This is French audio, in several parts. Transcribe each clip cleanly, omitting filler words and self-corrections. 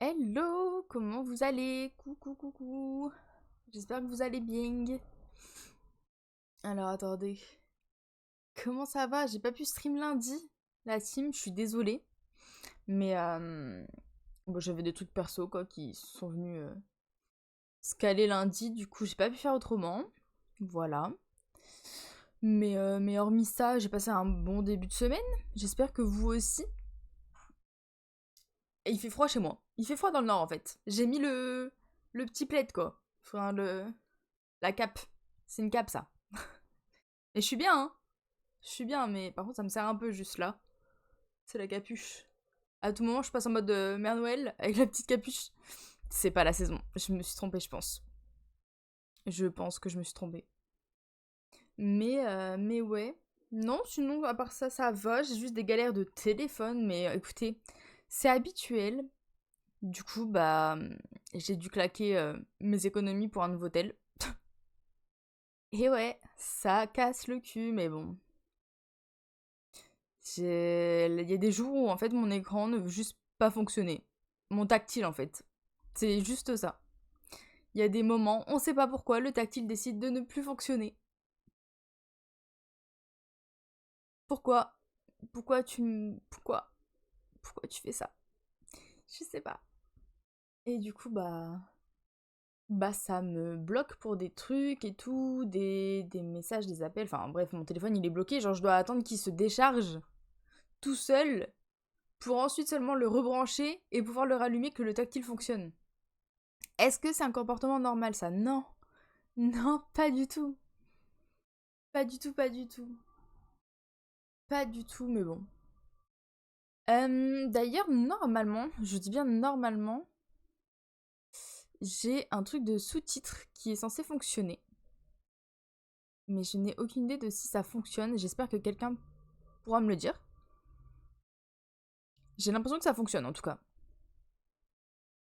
Hello, comment vous allez? Coucou, coucou. J'espère que vous allez bien. Alors attendez, comment ça va? J'ai pas pu stream lundi, la team, je suis désolée. Mais bon, j'avais des trucs perso quoi qui sont venus se caler lundi, du coup j'ai pas pu faire autrement. Voilà. Mais hormis ça, j'ai passé un bon début de semaine. J'espère que vous aussi. Et il fait froid chez moi. Il fait froid dans le nord en fait. J'ai mis le petit plaid quoi. Enfin la cape. C'est une cape ça. Et je suis bien, hein. Je suis bien, mais par contre, ça me sert un peu juste là. C'est la capuche. À tout moment, je passe en mode Mère Noël avec la petite capuche. C'est pas la saison. Je me suis trompée, je pense. Je pense que je me suis trompée. Mais ouais. Non, sinon, à part ça, ça va. J'ai juste des galères de téléphone, mais écoutez, c'est habituel. Du coup, bah, j'ai dû claquer mes économies pour un nouveau tel. Et ouais, ça casse le cul, mais bon, il y a des jours où en fait mon écran ne veut juste pas fonctionner. Mon tactile en fait. C'est juste ça. Il y a des moments, on sait pas pourquoi, le tactile décide de ne plus fonctionner. Pourquoi? Pourquoi tu fais ça? Je sais pas. Et du coup bah ça me bloque pour des trucs et tout, des messages, des appels, enfin bref, mon téléphone il est bloqué, genre je dois attendre qu'il se décharge tout seul pour ensuite seulement le rebrancher et pouvoir le rallumer que le tactile fonctionne. Est-ce que c'est un comportement normal ça? Non. Non, pas du tout. Pas du tout, pas du tout. Pas du tout, mais bon. D'ailleurs, normalement, je dis bien normalement, j'ai un truc de sous-titres qui est censé fonctionner. Mais je n'ai aucune idée de si ça fonctionne. J'espère que quelqu'un pourra me le dire. J'ai l'impression que ça fonctionne en tout cas.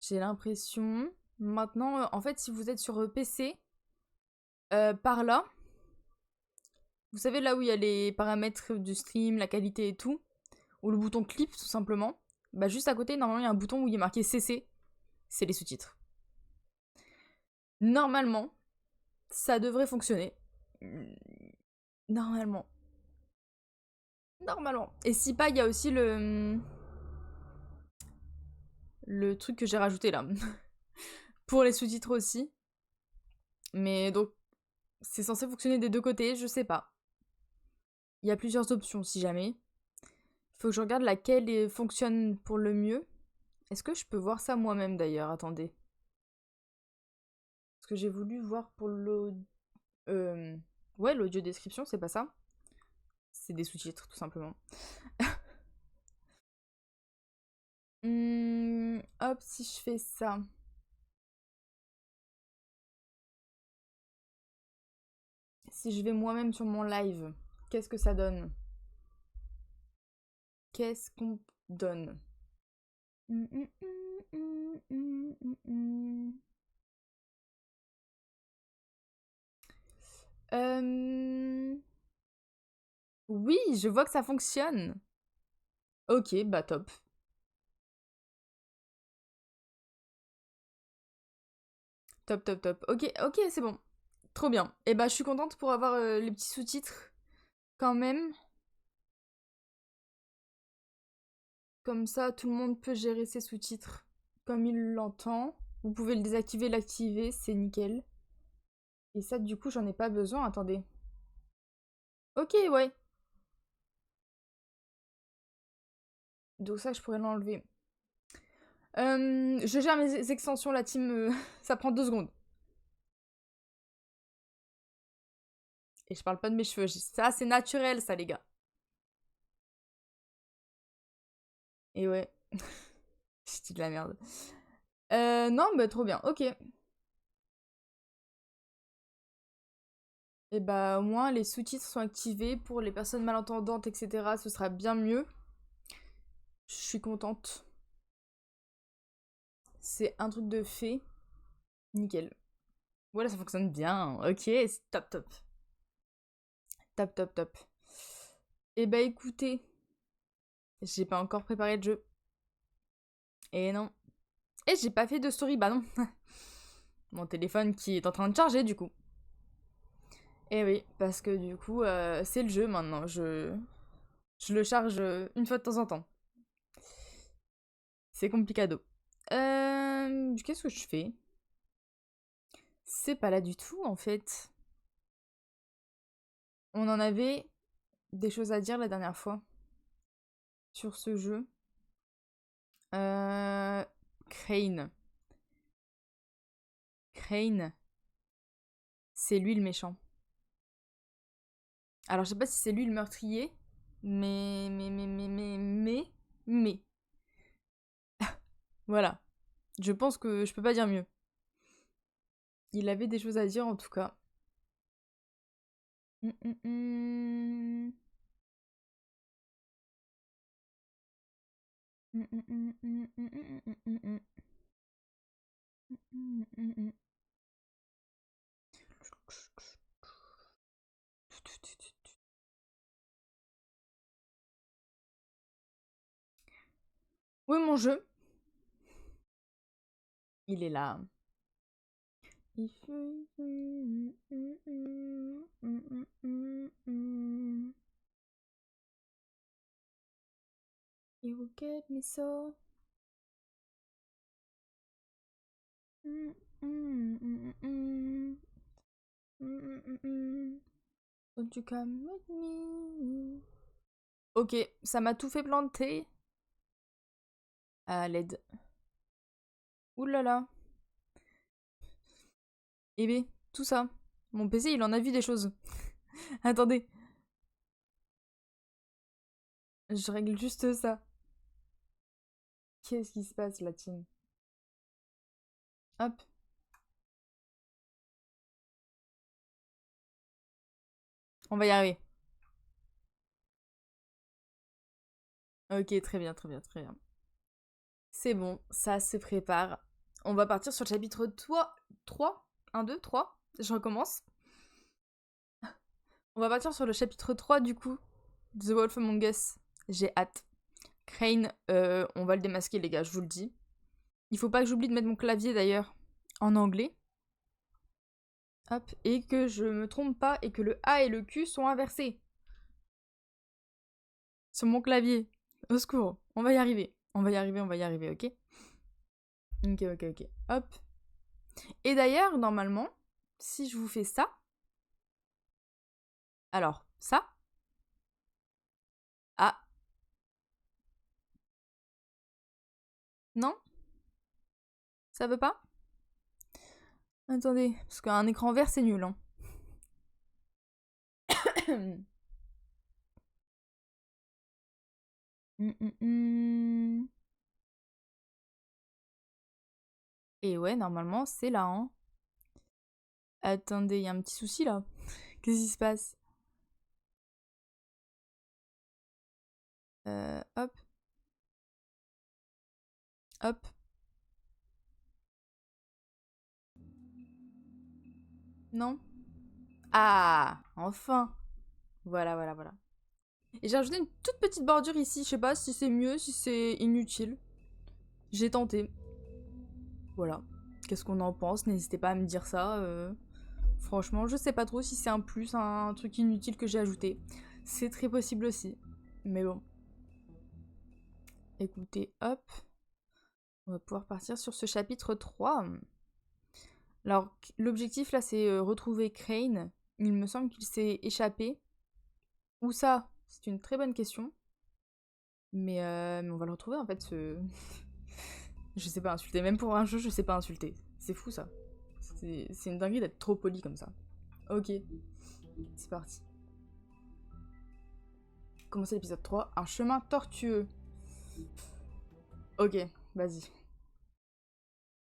J'ai l'impression. Maintenant, en fait, si vous êtes sur PC, par là, vous savez là où il y a les paramètres du stream, la qualité et tout, ou le bouton clip tout simplement, bah juste à côté, normalement, il y a un bouton où il est marqué CC, c'est les sous-titres. Normalement, ça devrait fonctionner. Normalement. Normalement. Et si pas, il y a aussi le truc que j'ai rajouté là. Pour les sous-titres aussi. Mais donc, c'est censé fonctionner des deux côtés, je sais pas. Il y a plusieurs options si jamais. Faut que je regarde laquelle fonctionne pour le mieux. Est-ce que je peux voir ça moi-même d'ailleurs? Attendez. Parce que j'ai voulu voir pour l'audio. Ouais, l'audio description, c'est pas ça. C'est des sous-titres, tout simplement. Hop, si je fais ça. Si je vais moi-même sur mon live, qu'est-ce que ça donne? Qu'est-ce qu'on donne? Euh, Oui, je vois que ça fonctionne. Ok, bah top. Top, top, top. Ok, ok, c'est bon. Trop bien. Et bah je suis contente pour avoir les petits sous-titres quand même. Comme ça, tout le monde peut gérer ses sous-titres comme il l'entend. Vous pouvez le désactiver, l'activer, c'est nickel. Et ça, du coup, j'en ai pas besoin. Attendez. Ok, ouais. Donc ça, je pourrais l'enlever. Je gère mes extensions, la team. Ça prend 2 secondes. Et je parle pas de mes cheveux. Ça, c'est naturel, ça, les gars. Et ouais. Je dis de la merde. Non, bah trop bien. Ok. Et bah au moins les sous-titres sont activés pour les personnes malentendantes, etc. Ce sera bien mieux. Je suis contente. C'est un truc de fait. Nickel. Voilà, ça fonctionne bien. Ok, c'est top, top. Top, top, top. Et bah écoutez, j'ai pas encore préparé de jeu. Et non. Et j'ai pas fait de story, bah non. Mon téléphone qui est en train de charger du coup. Et oui, parce que du coup, c'est le jeu maintenant. Je le charge une fois de temps en temps. C'est complicado. Qu'est-ce que je fais? C'est pas là du tout en fait. On en avait des choses à dire la dernière fois sur ce jeu. Crane. Crane. C'est lui le méchant. Alors je sais pas si c'est lui le meurtrier, mais. Voilà. Je pense que je peux pas dire mieux. Il avait des choses à dire en tout cas. Où est mon jeu? Il est là. You will get me so. Don't you come with me? Ok, ça m'a tout fait planter. À l'aide. Ouh là là. Eh bien, tout ça. Mon PC, il en a vu des choses. Attendez. Je règle juste ça. Qu'est-ce qui se passe, la team? Hop. On va y arriver. Ok, très bien, très bien, très bien. C'est bon, ça se prépare. On va partir sur le chapitre 3. 1, 2, 3. Je recommence. On va partir sur le chapitre 3 du coup. The Wolf Among Us. J'ai hâte. Crane, on va le démasquer les gars, je vous le dis. Il faut pas que j'oublie de mettre mon clavier d'ailleurs en anglais. Hop, et que je me trompe pas et que le A et le Q sont inversés. Sur mon clavier. Au secours, on va y arriver. On va y arriver, on va y arriver, ok? Ok, ok, ok. Hop. Et d'ailleurs, normalement, si je vous fais ça... Alors, ça... Ah. Non? Ça veut pas? Attendez, parce qu'un écran vert, c'est nul, hein. Et ouais, normalement, c'est là, hein. Attendez, il y a un petit souci, là. Qu'est-ce qui se passe? Hop. Hop. Non? Ah, enfin. Voilà, voilà, voilà. Et j'ai rajouté une toute petite bordure ici. Je sais pas si c'est mieux, si c'est inutile. J'ai tenté. Voilà. Qu'est-ce qu'on en pense? N'hésitez pas à me dire ça. Franchement, je sais pas trop si c'est un plus, un truc inutile que j'ai ajouté. C'est très possible aussi. Mais bon. Écoutez, hop. On va pouvoir partir sur ce chapitre 3. Alors, l'objectif là, c'est retrouver Crane. Il me semble qu'il s'est échappé. Où ça? C'est une très bonne question. Mais on va le retrouver en fait. Je sais pas insulter. Même pour un jeu, je sais pas insulter. C'est fou ça. C'est une dinguerie d'être trop poli comme ça. Ok. C'est parti. Commencer l'épisode 3. Un chemin tortueux. Ok, vas-y.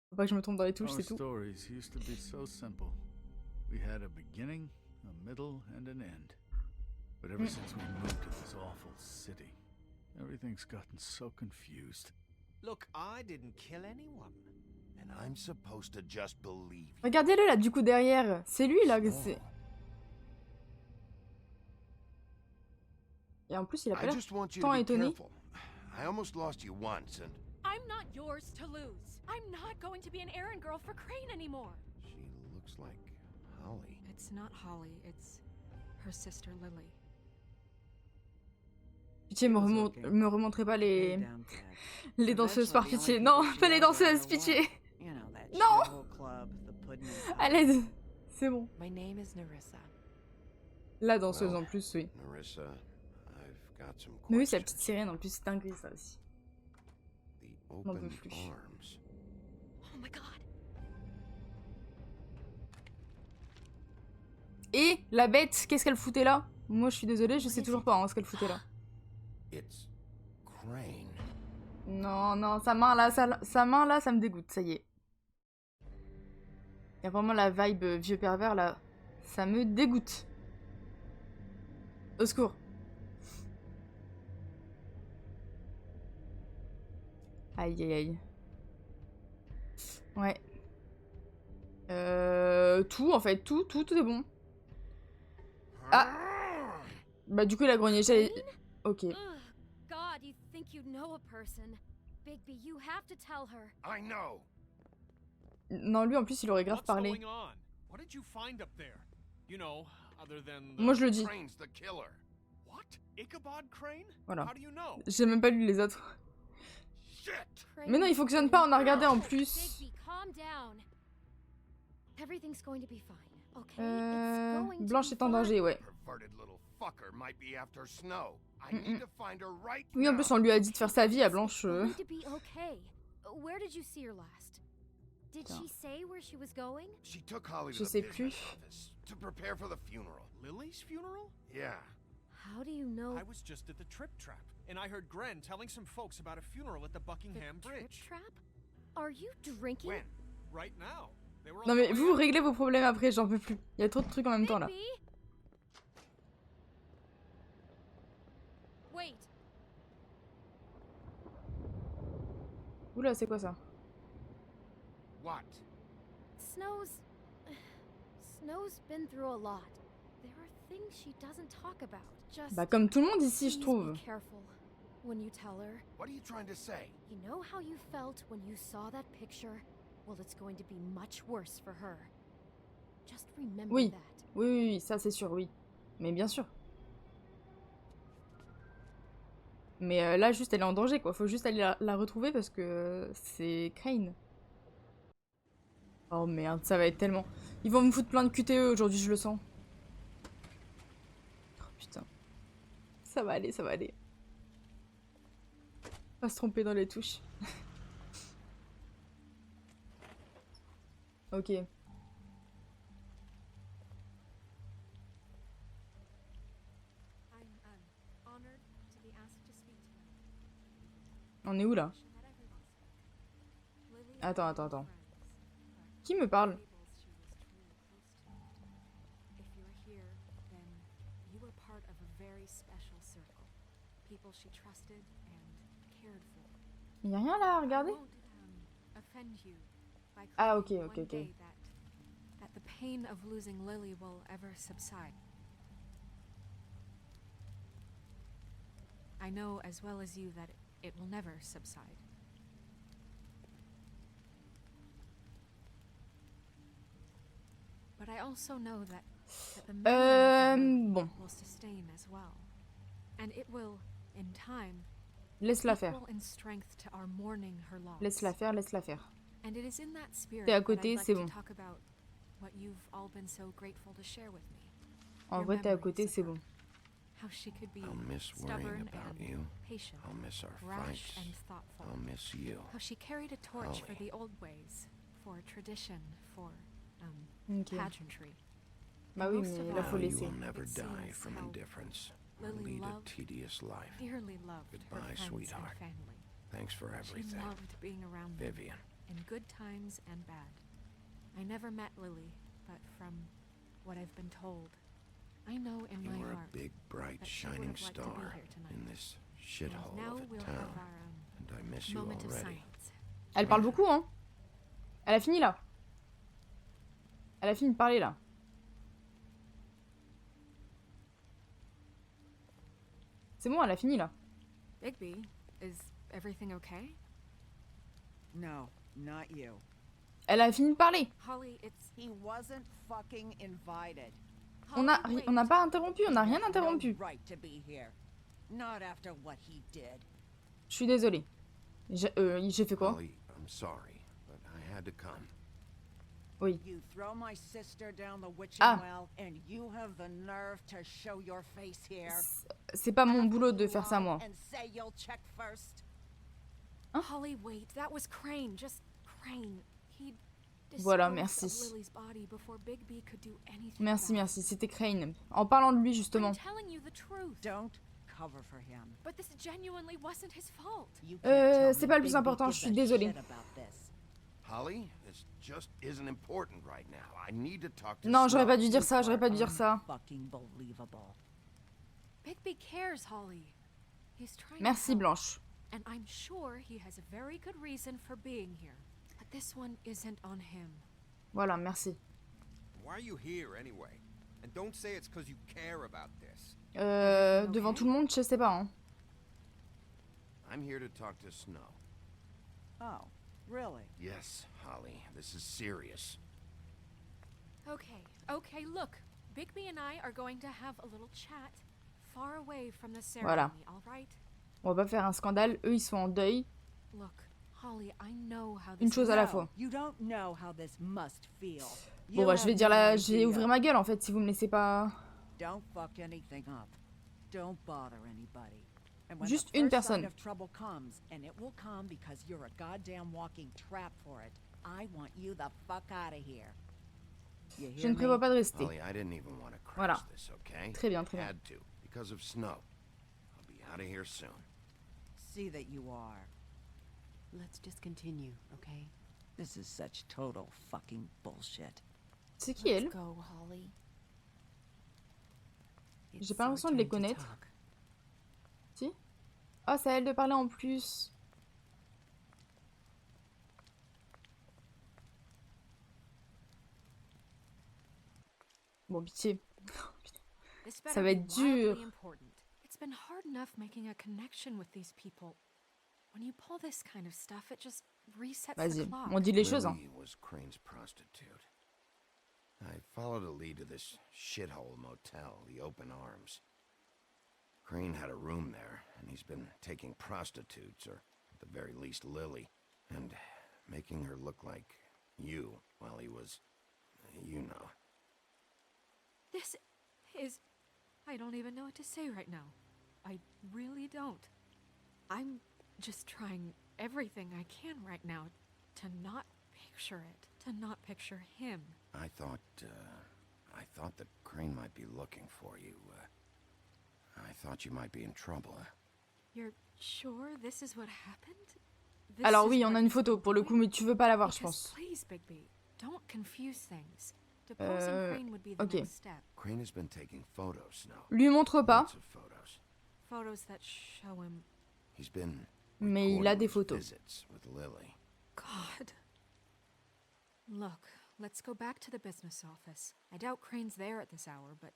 Faut pas que je me trompe dans les touches, c'est tout. Stories used to be so simple. We had a beginning, a middle, and an end. But ever since we moved to this awful city, everything's gotten so confused. Look, I didn't kill anyone. And I'm supposed to just believe you. Regardez-le là, du coup, derrière. C'est lui là que c'est. Et en plus, il a pas l'air tant étonné. I almost lost you once and I'm not yours to lose. I'm not going to be an errand girl for Crane anymore. She looks like Holly. It's not Holly, it's her sister Lily. Pitié, me remontrez pas les danseuses par pitié. Non, pas les danseuses, pitié. Non. À l'aide. C'est bon. My name is Nerissa. La danseuse en plus, oui. Nerissa, I've got some Mais oui, c'est la questions. petite sirène en plus, c'est dingue ça aussi. The N'en open peux plus. arms. Oh my god. Et la bête, qu'est-ce qu'elle foutait là? Moi je suis désolée, je sais toujours pas hein, ce qu'elle foutait là. It's Crane. Non, non, sa main là, sa main là, ça me dégoûte, ça y est. Il y a vraiment la vibe vieux pervers là. Ça me dégoûte. Au secours. Aïe aïe aïe. Ouais. Tout en fait, tout est bon. Ah. Bah du coup il a grogné, j'allais... Ok. Ugh, God, you think you know a person. Bigby, you have to tell her. I know. Non, lui en plus il aurait grave What's parlé. going on? What did you find up there? You know, other than the... Moi je le dis. Crane's the killer. What? Ichabod Crane? Voilà. How do you know? J'ai même pas lu les autres. Shit. Mais non, il fonctionne pas, on a regardé en plus. Bigby, calm down. Everything's going to be fine. Okay? It's going to Blanche be est en fine. danger, ouais. Perverted little fucker might be after Snow. I need to find her right Oui, en now. plus on lui a dit de faire sa vie à Blanche. It's going to be okay. Where did you see her last? Did she say where she was going? She took Holly Je to the sais business plus. office to prepare for the funeral. Lily's funeral? Yeah. How do you know I was just at the Trip Trap, and I heard Gren telling some folks about a funeral at the the Buckingham trip Bridge. trap? Are you drinking? When? Right now. They were on Non their mais way vous out. réglez vos problèmes après, j'en peux plus. Il y a trop de trucs en même temps là. Bigby? Wait. Oula, c'est quoi ça? What? Snow's been through a lot. There are things she doesn't talk about. Just Bah comme tout le monde ici, je please trouve. be careful when you tell her. What are you trying to say? You know how you felt when you saw that picture? Well, it's going to be much worse for her. Just remember Oui. that. Oui, oui, oui, ça c'est sûr, oui. Mais bien sûr. Mais là, juste, elle est en danger, quoi. Faut juste aller la retrouver parce que c'est Crane. Oh merde, ça va être tellement... Ils vont me foutre plein de QTE aujourd'hui, je le sens. Oh putain. Ça va aller, ça va aller. Pas se tromper dans les touches. Ok. I'm honored to be asked to speak to you. On est où là? She met everyone. Lily and Attends, I attends, were attends. friends, Qui me parle? but tables she was truly close to. If you're here, then you were part of a very special circle. People she trusted and cared for. Y'a rien là à regarder? I won't offend you by Ah, claiming ok, ok, one ok. day that the pain of losing Lily will ever subside. I know as well as you that it will never subside. But I also know that the memory of Bon. Lily will sustain as well. And it will, in time, Laisse-la faire. equal in strength to our mourning her loss. Laisse-la faire, laisse-la faire. And it is in that spirit T'es à that côté, I'd like c'est to bon. talk about what you've all been so grateful to share with me. En Your vrai, t'es à memories côté, of c'est her. bon. How she could be I'll miss worrying stubborn about and you. patient, I'll miss our rash fights. and thoughtful. I'll miss you. How she carried a torch for Holly. the old ways, for tradition, for Ok. pageantry. Bah oui, Most mais of là, all, faut Now you laisser. will never It die seems from how indifference. and Lily lead a loved, tedious life. dearly loved her Goodbye, friends sweetheart. and family. Thanks for She everything. loved being around them, Vivian. in good times and bad. I never met Lily, but from what I've been told, I know in You my were a heart big, bright, that she would shining have liked to be star here tonight. in this And shithole now of a we'll town. have our And I miss you moment of already. silence. Elle parle beaucoup, hein. Elle a fini là. Elle a fini de parler là. C'est bon, elle a fini là. Bigby, is everything okay? No, not you. Elle a fini de parler. Holly, it's... He wasn't fucking invited. On n'a Holly, on n'a wait. pas interrompu, on n'a rien He had interrompu. No right to be here. Not after what he did. Je suis désolée. J'ai fait quoi? Holly, I'm sorry, but I had to come. Oui. You throw my sister down the witching Ah. well, and you have the nerve to show your face here. C'est pas mon boulot de After faire ça, you moi. lie And say you'll check first. Holly, wait. That was Crane. Just Crane. He Voilà, disposed merci. of Lily's body before Bigby could do anything Merci, about it. merci. C'était Crane. En parlant de lui, justement. I'm telling you the truth. Don't cover for him. But this genuinely wasn't his fault. You can't tell c'est me pas le plus Bigby important, gives je suis a désolée. shit about this. Holly, this just isn't important right now. I need to talk to Non, j'aurais pas Snow. dû dire ça, j'aurais pas dû dire ça. Fucking believable. Bigby cares, Holly. He's trying Merci, to help, Blanche. and I'm sure he has a very good reason for being here. But this one isn't on him. Voilà, merci. Why are you here anyway? And don't say it's because you care about this. Devant tout le monde, je sais pas, hein. I'm here to talk to Snow. Oh, really? Yes, Holly, this is serious. Okay, look. Bigby and I are going to have a little chat far away from the Voilà. ceremony, all right? On va pas faire un scandale. Eux, ils sont en deuil. Look, Holly, I know how this Une chose à la No, fois. You don't know how this must feel. Bon, You bah, je vais have dire no la... Je vais idea. ouvrir ma gueule, en fait, si vous me laissez pas... Don't fuck anything up. Don't bother anybody. And when Juste the une first sign personne. of trouble comes, and it will come because you're a goddamn walking trap for it, I want you the fuck out of here. You Je hear ne me? prévois pas de rester. Holly, I didn't even want to crash Voilà. this, okay? Très bien, très bien. Had to, because of Snow. I'll be out of here soon. See that you are. Let's just continue, okay? This is such total fucking bullshit. C'est qui, elle? Let's go, Holly. J'ai pas l'impression de les connaître. Si? Oh, c'est à elle de parler en plus. Bon, pitié. This Ça better va be être dur. wildly important. It's been hard enough making a connection with these people. When you pull this kind of stuff, it just resets the Vas-y, clock. on dit les choses, hein. Lily was Crane's prostitute. I followed a lead to this shithole motel, the Open Arms. Crane had a room there, and he's been taking prostitutes, or at the very least Lily, and making her look like you while he was, you know. This is... I don't even know what to say right now. I really don't. I'm just trying everything I can right now to not picture it, to not picture him. I thought that Crane might be looking for you. I thought you might be in trouble. You're sure this is what happened? This Alors is oui, on what a une is photo pour le coup, mais tu veux pas la voir, je Because pense. please, Bigby, don't confuse things. Deposing Crane would be the ok. next step. Crane has been taking photos now. Lui montre pas, Lots of photos. Photos that show him... He's been mais il a recording des his photos. visits with Lily. God. Look, let's go back to the business office. I doubt Crane's there at this hour, but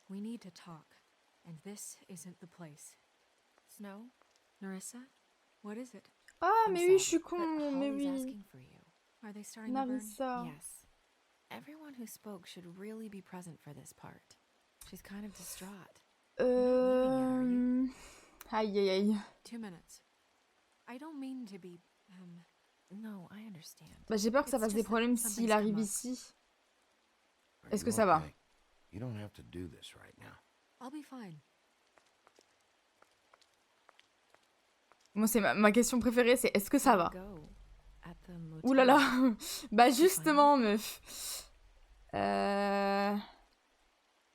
we need to talk. And this isn't the place. Snow? Narissa, what is it? Ah, I'm mais oui, sorry, je suis but con, mais Holly's oui. asking for you. Are they starting to burn? Narissa. Yes. Everyone who spoke should really be present for this part. She's kind of distraught. Aïe, aïe, aïe. 2 minutes. I don't mean to be, No, I understand. Bah, j'ai peur que ça It's fasse des just that problèmes something's s'il come arrive up. ici. Are Est-ce you que ça va? okay? You don't have to do this right now. I'll be fine. Moi, c'est ma question préférée, c'est est-ce que ça va? Go at the motel. Ouh là là. Bah, justement, meuf.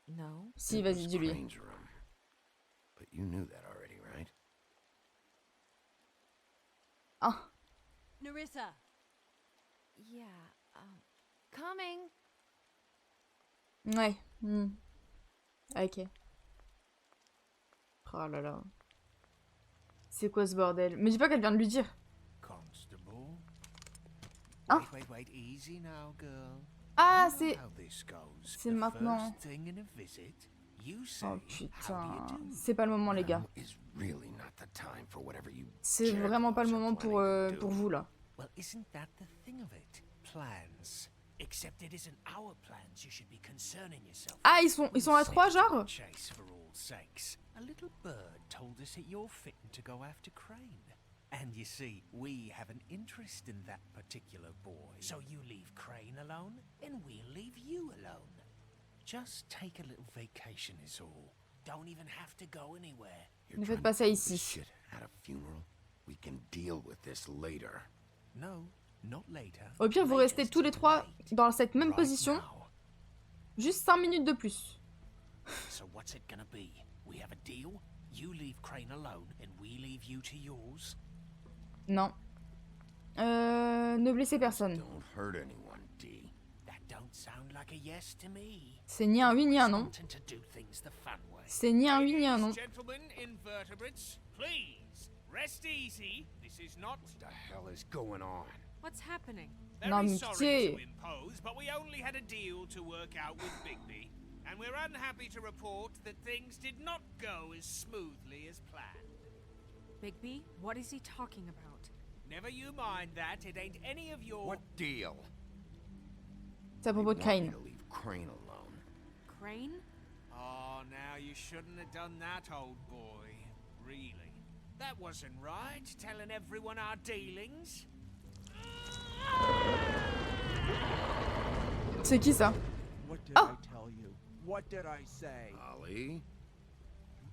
No. Si, It vas-y, was dis-lui. Crane's room. But you knew that already, right? Ah, Narissa! Yeah. Coming. ouais. Ok. Oh là là. C'est quoi ce bordel? Me dis pas qu'elle vient de lui dire. Constable. Hein? Wait, easy now, girl. Ah, You know c'est... how this goes. c'est The maintenant. first thing in a visit, you say, Oh "How do putain. you do?" C'est pas le moment, les gars. Now is really not the time for whatever you C'est jerk vraiment pas le offs are moment planning to pour do. vous, là. Well, isn't that the thing of it? Plans. Except it isn't our plans you should be concerning yourself. Ah, ils sont à 3, genre? Chase for all sakes. A little bird told us that you're fitting to go after Crane. And you see, we have an interest in that particular boy. So you leave Crane alone, and we'll leave you alone. Just take a little vacation is all. Don't even have to go anywhere. Ne faites pas ça ici. Shit at a funeral. We can deal with this later. No, not later. Au pire, vous restez tous les 3 dans cette même position. Juste 5 minutes de plus. So what's it gonna be? We have a deal? You leave Crane alone, and we leave you to yours? Non. Ne blessez personne. Don't hurt anyone, D. That don't sound like a yes to me. C'est ni un oui ni un non. Wanting to do things the fun way. C'est ni un oui ni un non. Gentlemen, invertebrates, please rest easy. This is not. What the hell is going on? What's happening? Non, Very mais sorry pitié. to impose, but we only had a deal to work out with Bigby, and we're unhappy to report that things did not go as smoothly as planned. Bigby, what is he talking about? Never you mind that. It ain't any of your. What deal? C'est à propos de They want me Crane. to leave Crane alone. Crane? Oh, now you shouldn't have done that, old boy. Really? That wasn't right, telling everyone our dealings. C'est qui ça? What did Oh. I tell you? What did I say? Ollie?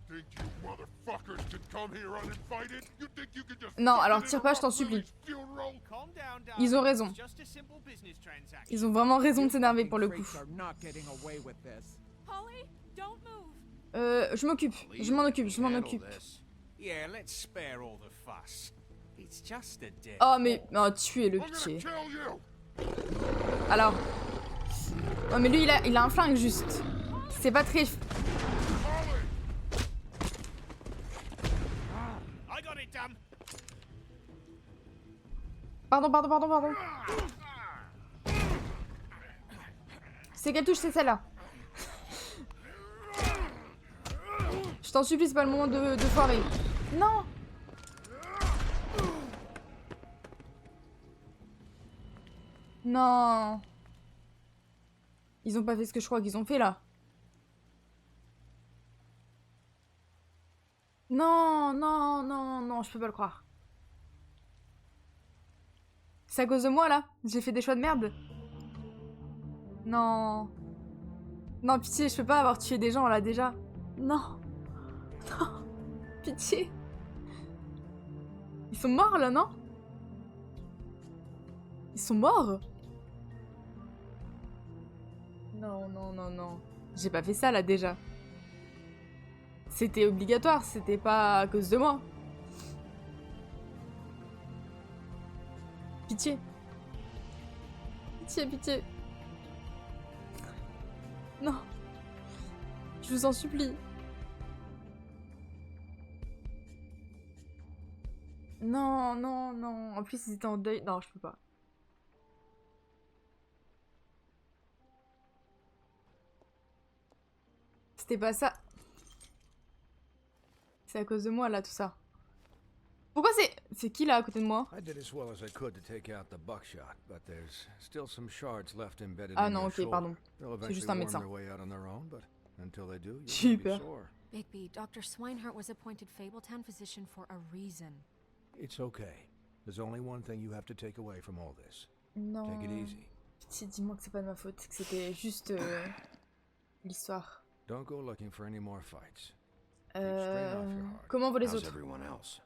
Think you motherfuckers could come here uninvited? You think you could just Non, alors fucking tire pas, je t'en interrupt supplie. Lily's funeral? Calm down, darling. Ils ont raison. It's just a simple business transaction. Ils ont vraiment raison de s'énerver pour le coup. Freaks are not getting away with this. Polly, don't move. Je m'occupe. Je m'en occupe. Je m'en Handle occupe. this. Yeah, let's spare all the fuss. It's just a death. Oh mais... Oh, tuez-le, I'm pitié. gonna kill you! Alors... Oh mais lui, il a un flingue, juste. C'est pas très... I got it done. Pardon. C'est quelle touche, c'est celle-là. Je t'en supplie, c'est pas le moment de foirer. Non. Non. Ils ont pas fait ce que je crois qu'ils ont fait, là. Non, je peux pas le croire. C'est à cause de moi, là? J'ai fait des choix de merde? Non. Non, pitié, je peux pas avoir tué des gens, là, déjà. Non. Non. Pitié. Ils sont morts, là, non? Ils sont morts? Non. J'ai pas fait ça, là, déjà. C'était obligatoire, c'était pas à cause de moi. Pitié. Pitié. Non. Je vous en supplie. Non. En plus, ils étaient en deuil. Non, je peux pas. C'était pas ça. C'est à cause de moi, là, tout ça. Pourquoi c'est qui, là, à côté de moi? I did as well as I could to take out the buckshot, but there's still some shards left embedded Ah in non, your ok, shoulder. pardon. They'll C'est juste eventually un worm médecin. their way out on their own, but until they do, J'ai eu you'll be peur. sore. Bigby, Dr. Swinehart was appointed Fabletown physician for a reason. It's okay. There's only one thing you have to take away from all this. Non. Take it easy. Pitié, dis-moi que c'est pas de ma faute, que c'était juste l'histoire. Don't go looking for any more fights. Keep strain off your heart. Comment vont les How's autres? everyone else?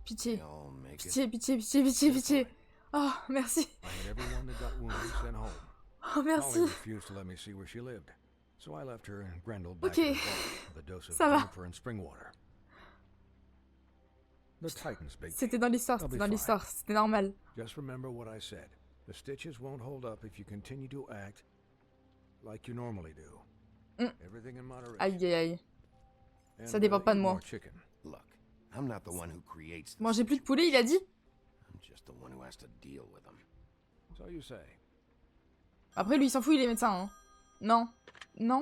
Pitié. They all make it? Pitié. Oh, merci. I had everyone that got wounded sent home. Oh, merci. Holly refused to let me see where she lived, so I left her and Grendel back Ok. in the vault with a dose of Ça va. juniper and spring water. The Titans, Big. C'était dans l'histoire, c'était normal. Just remember what I said. The stitches won't hold up if you continue to act like you normally do. Everything in moderation. Aïe. And, Ça dépend pas de eat moi. more chicken. Look, I'm not the one who creates the Mangez plus de poulet, il a dit? I'm just the one who has to deal with them. So you say. Après, lui, il s'en fout, il est médecin, hein. Non,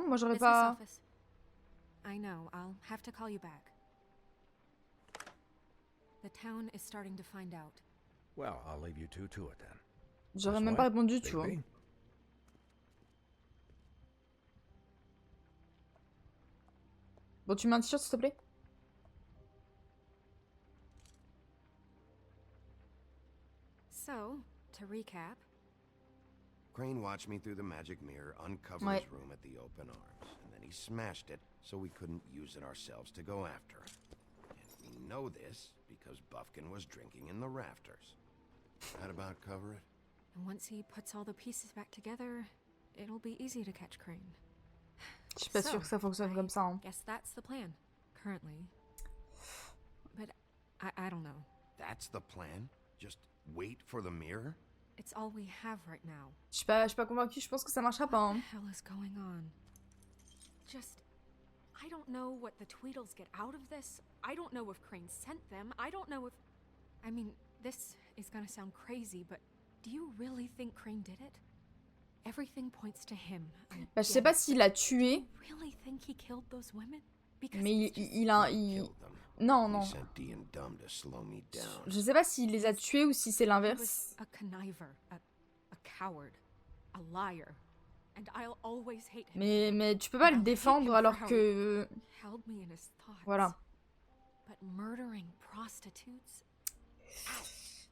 moi j'aurais Business pas... office. I know, I'll have to call you back. The town is starting to find out. Well, I'll leave you two to it then. J'aurais This même way, pas répondu, tu vois. Bigby? Bon, tu mets un t-shirt, s'il te plaît? So, to recap, Crane watched me through the magic mirror uncover Ouais. his room at the open arms, and then he smashed it so we couldn't use it ourselves to go after him. And we know this because Buffkin was drinking in the rafters. That about cover it? and once he puts all the pieces back together, it'll be easy to catch Crane. Je suis pas sûre que ça fonctionne comme ça. Hein. Guess that's the plan, currently. But I don't know. That's the plan? Just wait for the mirror? It's all we have right now. Je suis pas convaincue, je pense que ça marchera pas. What Hein. the hell is going on? Just, I don't know what the Tweedles get out of this. I don't know if Crane sent them. I don't know if... I mean, this is gonna sound crazy, but do you really think Crane did it? Everything points to him. Bah, je sais pas s'il a tué, Really think he killed those women? Because mais it's just- il a... Non, non. He sent D and Dumb to slow me down. Je sais pas s'il les a tués ou si c'est He l'inverse. was a conniver, a coward, a liar, and I'll always hate him. Mais tu peux pas le I'll hate défendre him alors for how que... he held me in his thoughts. Voilà. But murdering prostitutes?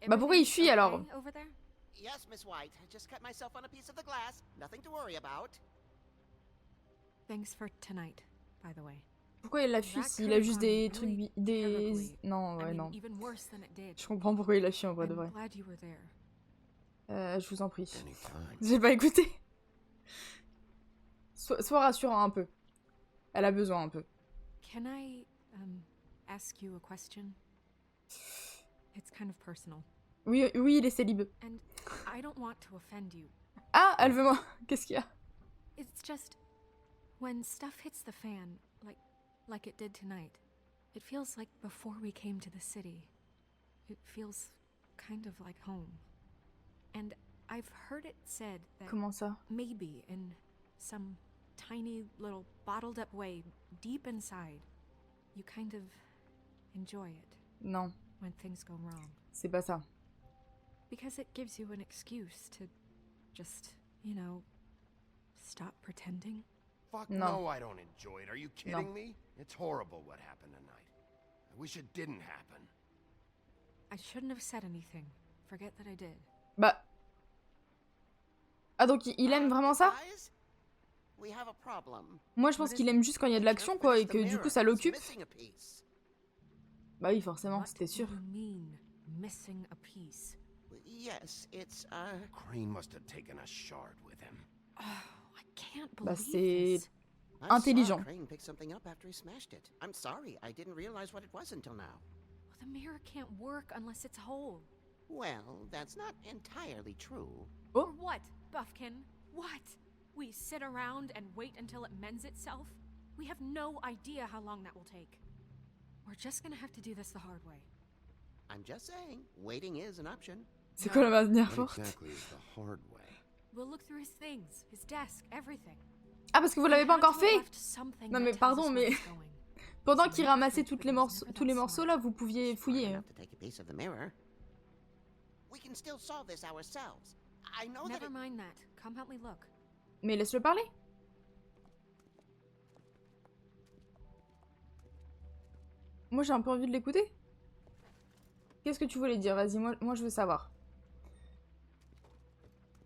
Bah pourquoi il fuit alors? Okay over there? Yes, Miss White. I just cut myself on a piece of the glass. Nothing to worry about. Thanks for tonight, by the way. Pourquoi il la fuit That s'il could a have juste gone des really trucs... Des... terribly. Non, ouais, I mean, non. even worse than it did. Je comprends pourquoi il la fuit en vrai de I'm vrai. glad you were there. Je vous en prie. Anytime. J'ai pas écouté. Sois rassurant un peu. Elle a besoin un peu. Can I ask you a question? It's kind of personal. Oui, oui, il est célib. And I don't want to offend you. Ah, elle veut moi. Qu'est-ce qu'il y a? It's just when stuff hits the fan, like it did tonight, it feels like before we came to the city. It feels kind of like home. And I've heard it said that Comment ça? maybe in some tiny little bottled up way deep inside, you kind of enjoy it Non, when things go wrong. c'est pas ça. Because it gives you an excuse to just, you know, stop pretending. Fuck No. no, I don't enjoy it. Are you kidding me? It's horrible what happened tonight. I wish it didn't happen. I shouldn't have said anything. Forget that I did. Bah... Ah donc il aime vraiment ça? Guys, we have a problem. Moi je pense qu'il aime juste quand il y a de l'action quoi et que du coup ça l'occupe. Missing a piece. Bah oui forcément, What c'était sûr. do you mean, missing a piece? Yes, it's Crane must have taken a shard with him. Oh, I can't Bah believe c'est this. I intelligent. saw Crane pick something up after he smashed it. I'm sorry, I didn't realize what it was until now. Well, the mirror can't work unless it's whole. Well, that's not entirely true. Oh. Or what, Buffkin? What? We sit around and wait until it mends itself? We have no idea how long that will take. We're just gonna have to do this the hard way. I'm just saying, waiting is an option. C'est quoi la manière What forte? exactly is the hard way? We'll look through his things, his desk, everything. Ah parce que vous l'avez pas We had encore to have fait? left something Non that mais tells pardon us mais... where it's going. Pendant qu'il ramassait tous les morceaux là, vous pouviez fouiller. Enough to take a piece of the mirror. We can still solve this ourselves. I know that Never it... mind that. Come help me look. Mais laisse-le parler. Moi j'ai un peu envie de l'écouter. Qu'est-ce que tu voulais dire? Vas-y, moi je veux savoir.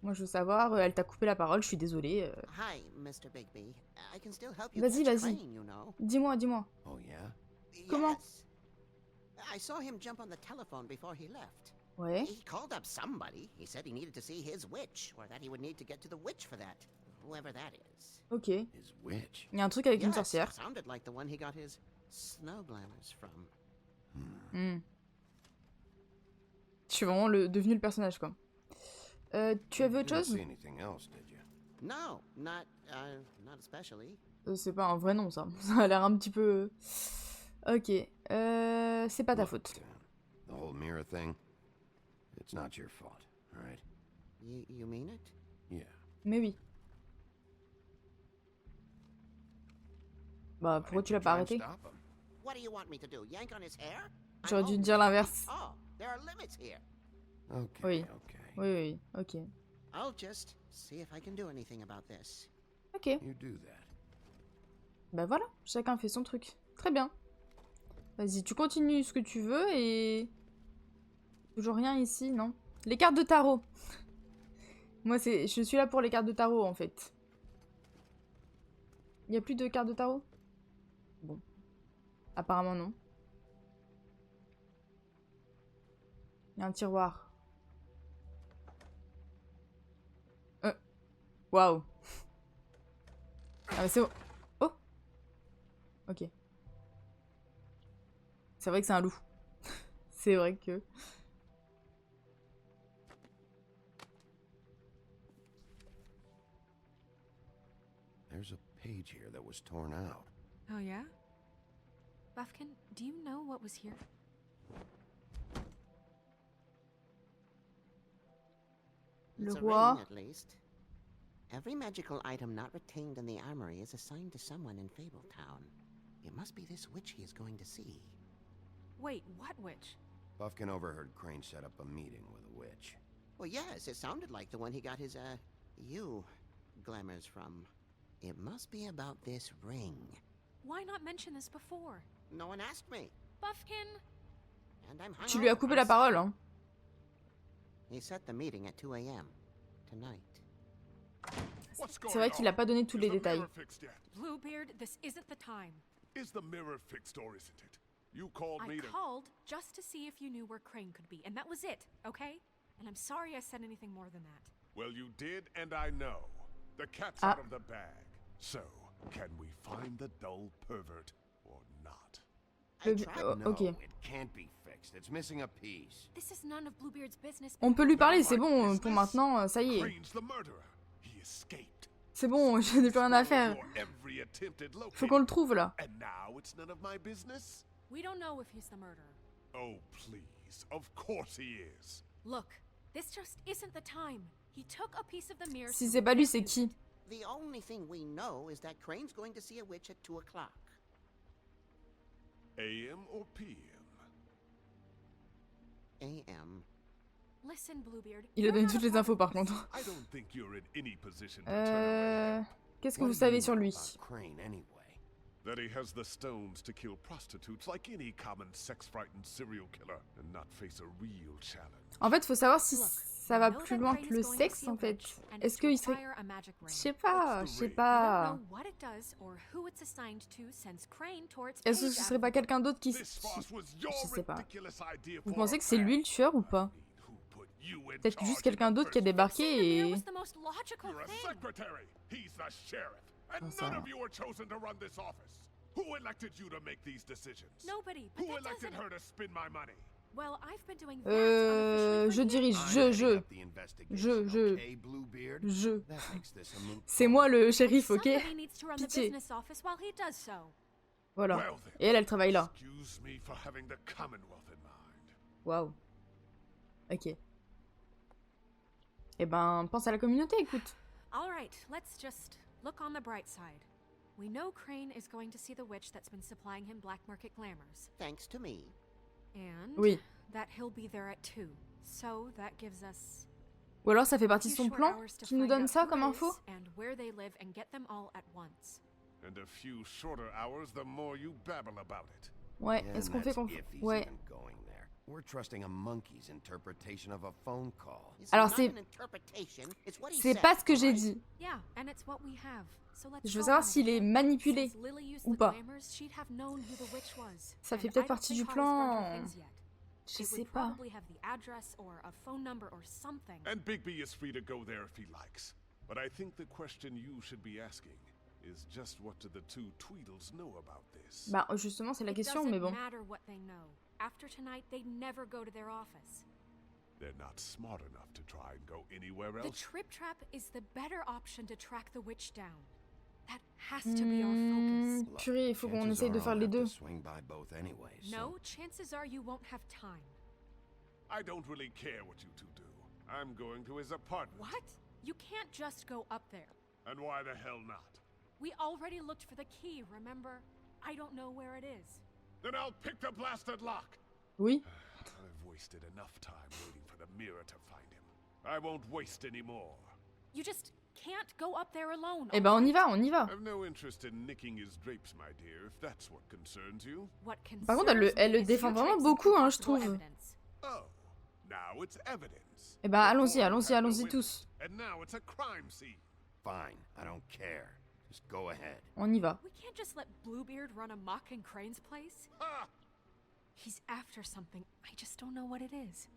Moi je veux savoir, elle t'a coupé la parole, je suis désolée. Hi, Mr. Bigby. I can still help you Vas-y, catch vas-y. Crane, you know. Dis-moi, dis-moi. Oh yeah? Comment? Yes. I saw him jump on the telephone before he left. Ouais. He called up somebody. He said he needed to see his witch, or that he would need to get to the witch for that. Whoever that is. Ok. His witch. Il y a un truc avec une Yes, sorcière. sounded like the one he got his snow glamours from. Hmm. Je suis vraiment devenu le personnage quoi. Tu avais autre You didn't chose? see anything else, did you? No, not especially. C'est pas un vrai nom ça. Ça a l'air un petit peu... Ok. C'est pas ta faute. The whole mirror thing, it's not your fault, alright? You mean it? Yeah. Mais oui. Bah pourquoi tu l'as pas arrêté? What do you want me to do? Yank on his hair? I'm J'aurais dû te home. dire l'inverse. Oh, there are limits here. Okay, Oui. okay. Oui, ok. I'll just see if I can do anything about this. Ok. You do that. Bah voilà, chacun fait son truc. Très bien. Vas-y, tu continues ce que tu veux et... Toujours rien ici, non? Les cartes de tarot. Moi, je suis là pour les cartes de tarot, en fait. Il n'y a plus de cartes de tarot? Bon. Apparemment, non. Il y a un tiroir. Waouh. Ah, mais c'est bon. Oh. Ok. C'est vrai que c'est un loup. C'est vrai que... There's a page here that was torn out. Oh, yeah? Buffkin, do you know what was here? Le It's a roi. ring, at least. Every magical item not retained in the armory is assigned to someone in Fabletown. It must be this witch he is going to see. Wait, what witch? Buffkin overheard Crane set up a meeting with a witch. Well, yes, it sounded like the one he got his, glamours from. It must be about this ring. Why not mention this before? No one asked me. Buffkin! And I'm hung Tu lui as up, coupé I'm la sorry. parole, hein. He set the meeting at 2 a.m. tonight. C'est vrai qu'il a pas donné tous les détails. Bluebeard, this isn't the time. Is the mirror fixed or isn't it? You called I me to... called just to see if you knew where Crane could be, and that was it, okay? And I'm sorry I said anything more than that. Well, you did, and I know. The cat's Ah. out of the bag. So, can we find the dull pervert or not? No, Ok. it can't be fixed. It's missing a piece. This is none of Bluebeard's business. On peut lui parler, c'est bon, pour maintenant, ça y est. Crane's the murderer. He escaped. C'est bon, je n'ai plus rien à faire. For every attempted Faut qu'on le trouve, là. And now it's none of my business? We don't know if he's the murderer. Oh, please. Of course he is. Look, this just isn't the time. He took a piece of the mirror. Si c'est pas lui, c'est qui? The only thing we know is that Crane's going to see a witch at 2 o'clock. AM or PM? AM. Listen, Bluebeard. Il a donné toutes les infos, par contre. I don't think you're in any position to turn away help. Qu'est-ce que vous savez sur lui? Crane, anyway. That he has the stones to kill prostitutes like any common sex-frightened serial killer and not face a real challenge. En fait, faut savoir si ça va plus loin que le sexe, en fait. Est-ce qu'il serait... Je sais pas, je sais pas. Est-ce que ce serait pas quelqu'un d'autre qui... Je sais pas. Vous pensez que c'est lui le tueur ou pas? Peut-être juste quelqu'un d'autre qui a débarqué et... You're a secretary. He's the sheriff. And none of you were chosen to run this office. Who elected you to make these decisions? Nobody. But Who that elected doesn't... her to spend my money? Well, I've been doing that unofficially Je for dirige, years. je. C'est moi le shérif, ok? Somebody needs to run the Pitié. business office while he does so. Voilà. Well then, Et elle travaille là. excuse me for having the Commonwealth in mind. Waouh. Ok. Eh ben, pense à la communauté, écoute. All right, let's just look on the bright side. We know Crane is going to see the witch that's been supplying him black market glamours. Thanks to me. And Oui. that he'll be there at 2. So that gives us Ou alors ça fait partie de few son short plan hours to qui nous find donne out ça who comme it info? is and where they live and get them all at once. And a few shorter hours, the more you babble about it. Ouais, Yeah, est-ce and qu'on fait that's qu'on... if he's Ouais. even going there. We're trusting a monkey's interpretation of a phone call. It's Alors not c'est... an interpretation, it's what he C'est said, pas ce que j'ai alright? dit. Yeah, and it's what we have. So let's Je veux go savoir on it. s'il est manipulé Since Lily used ou the pas. glamours, she'd have known who the witch was. Ça fait And peut-être I don't partie think du Hollis burned her plan. things yet. Je It sais would pas. probably have the address or a phone number or something. And Bigby is free to go there if he likes. But I think the question you should be asking is just what do the two Tweedles know about this? Bah justement, c'est la It question, doesn't mais bon. matter what they know. After tonight, they'd never go to their office. They're not smart enough to try and go anywhere The else. Trip Trap is the better option to track the witch down. That has to be our focus. Purée, il faut qu'on Chances essaye de are faire I'll les have to deux. swing by both anyways. so- No, chances are you won't have time. I don't really care what you two do. I'm going to his apartment. What? You can't just go up there. And why the hell not? We already looked for the key, remember? I don't know where it is. Then I'll pick the blasted lock. Oui. I've wasted enough time waiting for for the mirror to find him. I won't waste any more. You just can't go up there alone. Eh ben on y va, on y va. I've no interest in nicking his drapes, my dear, if that's what concerns you. What Par contre, elle le défend vraiment beaucoup, hein, je trouve. Oh, now it's evidence. Eh ben allons-y, allons-y, allons-y tous. And now it's a crime scene. Fine, I don't care. Just go ahead. On y va. We can't just let Bluebeard run amok in Crane's place. Ha! He's after something. I just don't know what it is.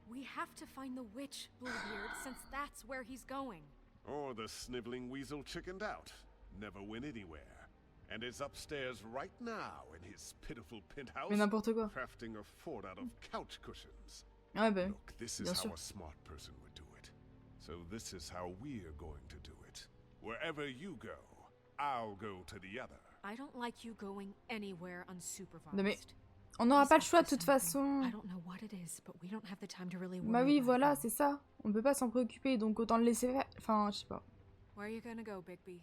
We have to find the witch, Bluebeard, since that's where he's going. Or the sniveling weasel chickened out. Never went anywhere. And is upstairs right now in his pitiful penthouse, Mais n'importe quoi. crafting a fort out of couch cushions. Ouais, bah, Look, this is bien how sûr. a smart person would do it. So this is how we're going to do it. Wherever you go, I'll go to the other. I don't like you going anywhere unsupervised. Non mais on n'aura pas le choix de toute façon. I don't know what it is, but we don't have the time to really worry Bah oui, about voilà, it. c'est ça. On peut pas s'en préoccuper, donc autant le laisser faire. Enfin, je sais pas. Where are you gonna go, Bigby?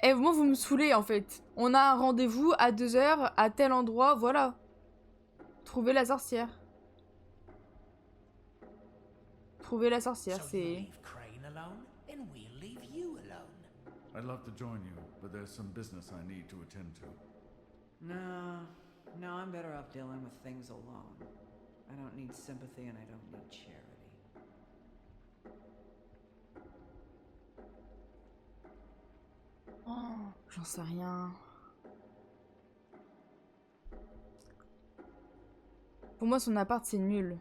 Eh, moi, vous me saoulez, en fait. On a un rendez-vous à 2h, à tel endroit, voilà. Trouver la sorcière. Trouver la sorcière, So you c'est... leave Crane alone, and we'll leave you alone. I'd love to join you, but there's some business I need to attend to. No, I'm better off dealing with things alone. I don't need sympathy and I don't need charity. Oh, j'en sais rien. Pour moi, son appart, c'est nul.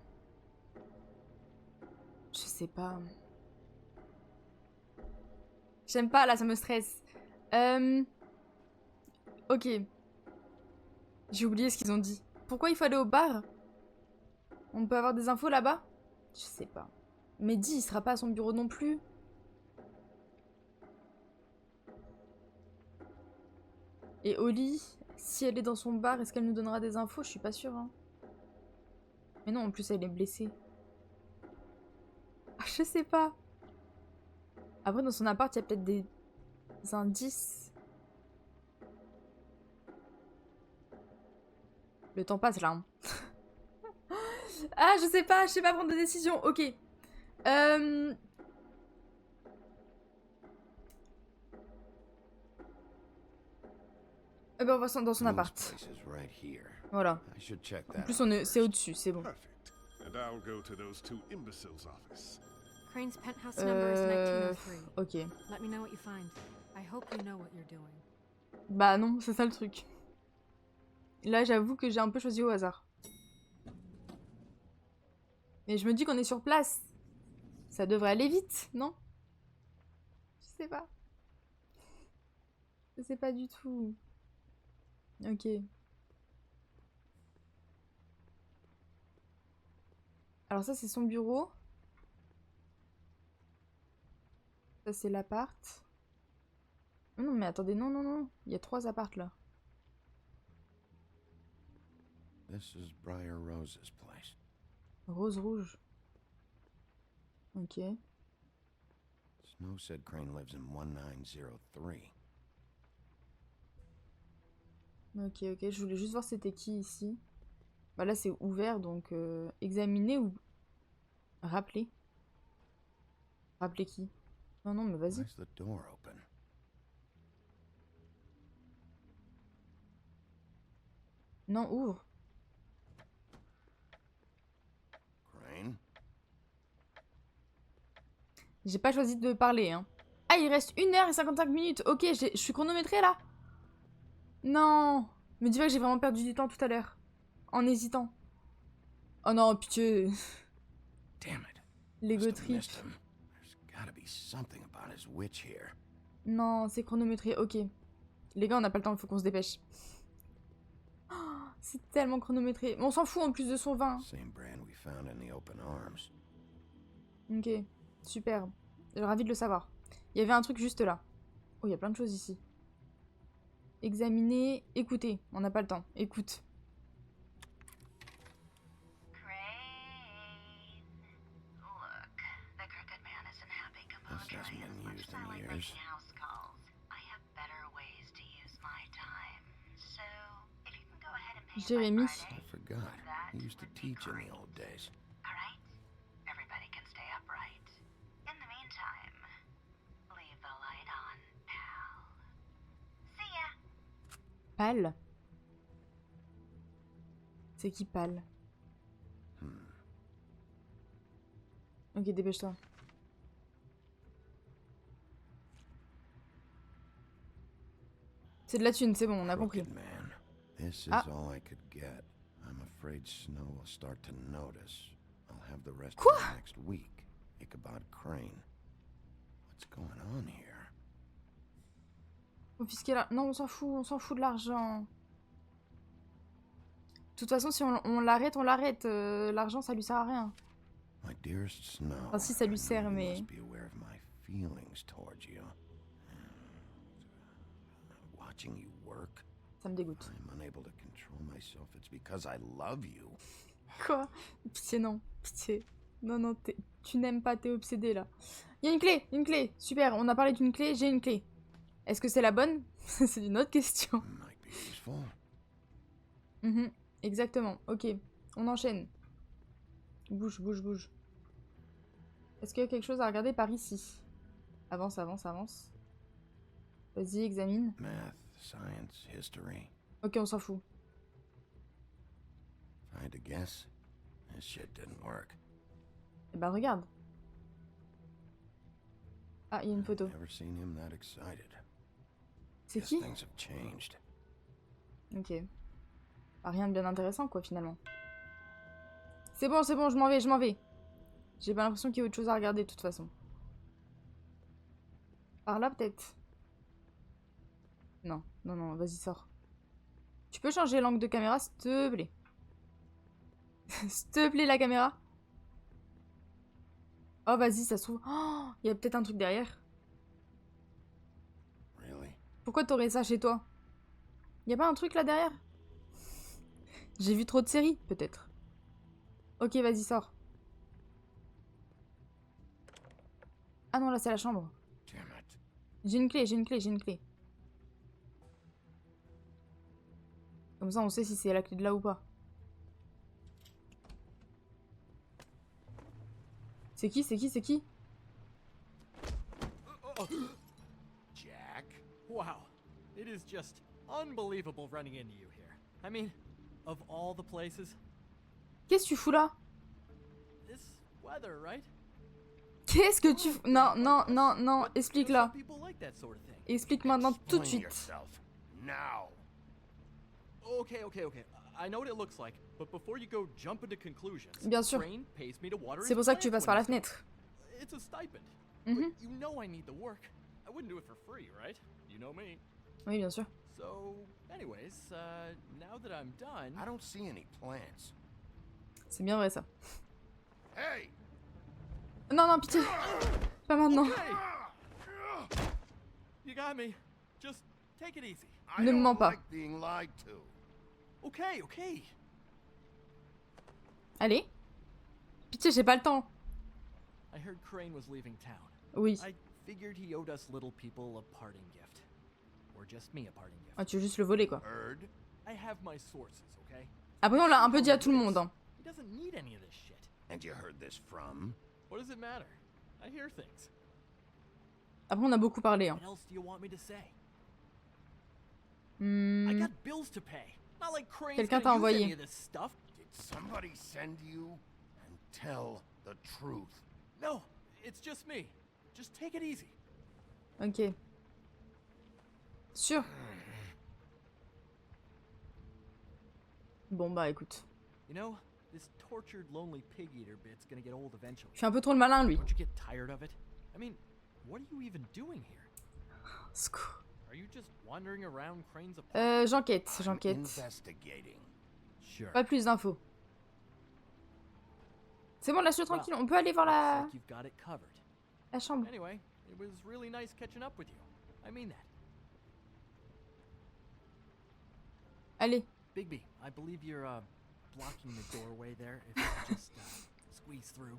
Je sais pas. J'aime pas, là, ça me stresse. Ok. J'ai oublié ce qu'ils ont dit. Pourquoi il faut aller au bar? On peut avoir des infos là-bas? Je sais pas. Mehdi, il sera pas à son bureau non plus. Et Oli, si elle est dans son bar, est-ce qu'elle nous donnera des infos? Je suis pas sûre. Hein. Mais non, en plus, elle est blessée. Ah, je sais pas. Après, dans son appart, il y a peut-être des indices. Le temps passe, là. Hein. Ah, je sais pas prendre de décision. Ok. Eh ben, on va dans son appart. Place is right here. Voilà. I should check En that plus, out. c'est au-dessus, c'est bon. Perfect. And I'll go to those two imbeciles' office. Crane's penthouse number is 1903. Ok. Let me know what you find. I hope you know what you're doing. Bah non, c'est ça le truc. Là, j'avoue que j'ai un peu choisi au hasard. Mais je me dis qu'on est sur place. Ça devrait aller vite, non? Je sais pas. Je sais pas du tout. Ok. Alors ça, c'est son bureau. Ça, c'est l'appart. Oh non, mais attendez, non, non, non. Il y a 3 apparts, là. This is Briar Rose's place. Rose rouge. Ok. Snow said Crane lives in 1903. Ok, ok. Je voulais juste voir c'était qui ici. Bah là, c'est ouvert, donc examiner ou... Rappeler. Rappeler qui? Non, non, mais vas-y. Why's the door open? Non, ouvre. Crane? J'ai pas choisi de parler, hein. Ah, il reste 1h55. Ok, je suis chronométrée, là. Non. Me dis pas que j'ai vraiment perdu du temps tout à l'heure. En hésitant. Oh non, pitié. Damn it. L'ego Must have trip. missed him. There's gotta be something about his witch here. Non, c'est chronométré. Ok. Les gars, on n'a pas le temps, il faut qu'on se dépêche. Oh, c'est tellement chronométré. On s'en fout en plus de son vin. Same brand we found in the open arms. Ok, super. Ravi de le savoir. Il y avait un truc juste là. Oh, il y a plein de choses ici. Examiner, écouter. On n'a pas le temps. Écoute. This hasn't been used in years. Jérémy. I forgot. He used to teach in the old days. Alright? Everybody can stay upright. In the meantime, leave the light on, pal. See ya! Pal? C'est qui Pal? Ok, dépêche-toi. C'est de la thune, c'est bon, on a compris. Man, this is Ah. all I could get. I'm afraid Snow will start to notice. I'll have the rest Quoi? of the next week. Ichabod Crane. What's going on here? Confisquer la... Non, on s'en fout de l'argent. De toute façon, si on l'arrête, on l'arrête. L'argent, ça lui sert à rien. My dearest Snow. Enfin, si, ça lui sert, you mais... must be aware of my feelings towards you. Watching you work. Ça me dégoûte. I'm unable to control myself. It's because I love you. Quoi? Pitié, non. Pitié. Non, non, tu n'aimes pas, t'es obsédé, là. Il y a une clé. Super, on a parlé d'une clé, j'ai une clé. Est-ce que c'est la bonne? C'est une autre question. Might be useful. Exactement. Ok, on enchaîne. Bouge, bouge, bouge. Est-ce qu'il y a quelque chose à regarder par ici? Avance, avance, avance. Vas-y, examine. Math, science, history. Ok, on s'en fout. If I had to guess, this shit didn't work. Eh ben, regarde. Ah, il y a une photo. Never seen him that excited. C'est Guess qui? things have changed. Ok. Bah, rien de bien intéressant, quoi, finalement. C'est bon, je m'en vais, je m'en vais. J'ai pas l'impression qu'il y ait autre chose à regarder, de toute façon. Par là, peut-être? Non, non, non, vas-y, sors. Tu peux changer l'angle de caméra, s'il te plaît? S'il te plaît, la caméra? Oh, vas-y, ça se trouve... Oh, il y a peut-être un truc derrière. Really? Pourquoi t'aurais ça chez toi? Y a pas un truc là derrière? J'ai vu trop de séries, peut-être. Ok, vas-y, sors. Ah non, là, c'est la chambre. Damn it. J'ai une clé, j'ai une clé, j'ai une clé. Comme ça, on sait si c'est la clé de là ou pas. C'est qui? C'est qui? C'est qui? Jack? Wow. It is just unbelievable running into you here. I mean, of all the places. Qu'est-ce que tu fous là? This weather, right? Qu'est-ce que tu fous? Non, non, non, non, explique là. People like that sort of thing. Explique maintenant tout de suite. Now. Okay. I know what it looks like, but before you go jump into conclusions, Bien sûr. Crane pays me to water C'est his pour ça que tu plants passes par la when he's fenêtre. done. It's a stipend. Mhm. But you know I need the work. I wouldn't do it for free, right? You know me. Oui, bien sûr. So, anyways, now that I'm done, I don't see any plants. C'est bien vrai ça. Hey! Non, non, pitié. Pas maintenant. Okay. You got me. Just take it easy. I Ne me don't mens pas. like being lied to. Okay. Allez. Pitié, j'ai pas le temps. I heard Crane was leaving town. Oui. I figured he owed us little people a parting gift. Or just me a parting gift. Ah, tu veux juste le voler, quoi. Heard? I have my sources, okay? Après, on l'a un peu dit à tout le monde, hein. He doesn't need any of this shit. And you heard this from? What does it matter? I hear things. Après, on a beaucoup parlé, hein. What else do you want me to say? I Hmm. got bills to pay. Not like Crane's Quelqu'un gonna t'a use envoyé. any of this stuff. Did somebody send you? And tell the truth. No, it's just me. Just take it easy. Ok. Sûr. Bon, bah, écoute. You know, this tortured lonely pig eater bit's gonna get old eventually. Je suis un peu trop le malin, lui. Don't you get tired of it? I mean, what are you even doing here? Are you just wandering around Crane's apartment? J'enquête. Investigating. Sure. Pas plus d'infos. C'est bon, laisse-le tranquille. On peut aller voir la... Looks like you've got it covered. la chambre. Anyway, it was really nice catching up with you. I mean that. Allez. Bigby, I believe you're blocking the doorway there. If you could just squeeze through.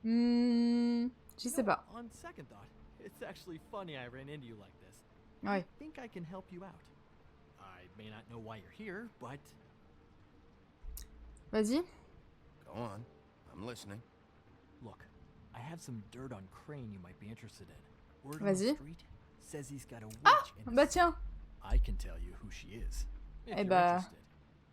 Je sais pas. On second thought, it's actually funny I ran into you like this. Ouais. I think I can help you out. I may not know why you're here, but Vas-y. Go on. I'm listening. Look, I have some dirt on Crane you might be interested in. Word on the Vas-y. street says he's got a witch Ah, in his bah tiens. I can tell you who she is. If Eh you're bah. interested.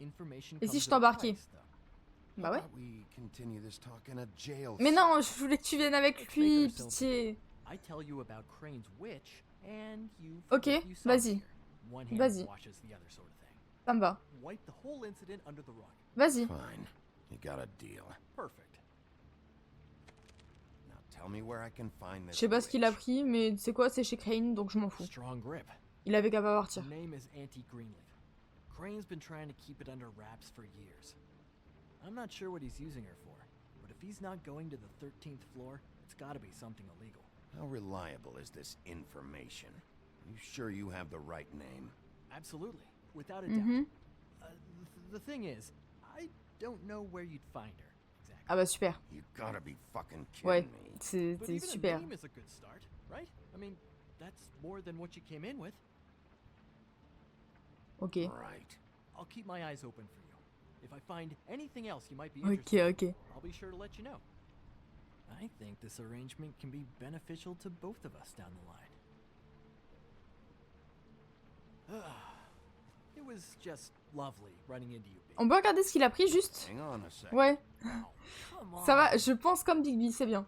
Information Et si comes je at a t'embarquais? price, though. Bah ouais. We continue this talk in a jail Mais cell. non, je voulais que tu viennes avec Let's make lui, ourselves pitié. I tell you about Crane's witch, and you Ok, forget you saw vas-y. her. One hand Vas-y. washes the other sort of thing. Ça me va. Wipe the whole incident under the rug. Vas-y. Fine. You got a deal. Perfect. Now tell me where I can find Je this sais pas ce qu'il a witch. pris, mais tu sais quoi, c'est chez Crane, donc je m'en fous. Strong grip. Il avait qu'à pas partir. Her name is Auntie Greenleaf. Crane's been trying to keep it under wraps for years. I'm not sure what he's using her for, but if he's not going to the 13th floor, it's gotta be something illegal. How reliable is this information? You sure you have the right name? Absolutely, without a Mhm. doubt. The thing is, I don't know where you'd find her. Ah bah super. You gotta be fucking kidding Ouais, me. c'est But c'est even super. a name is a good start, right? I mean, that's more than what you came in with. Ok. Right. I'll keep my eyes open for you. If I find anything else you might be Ok, interested in, ok. I'll be sure to let you know. I think this arrangement can be beneficial to both of us down the line. It was just lovely running into you, Big. On peut regarder ce qu'il a pris juste? Hang on a sec. Ouais. Come on. Ça va, je pense comme Bigby, c'est bien.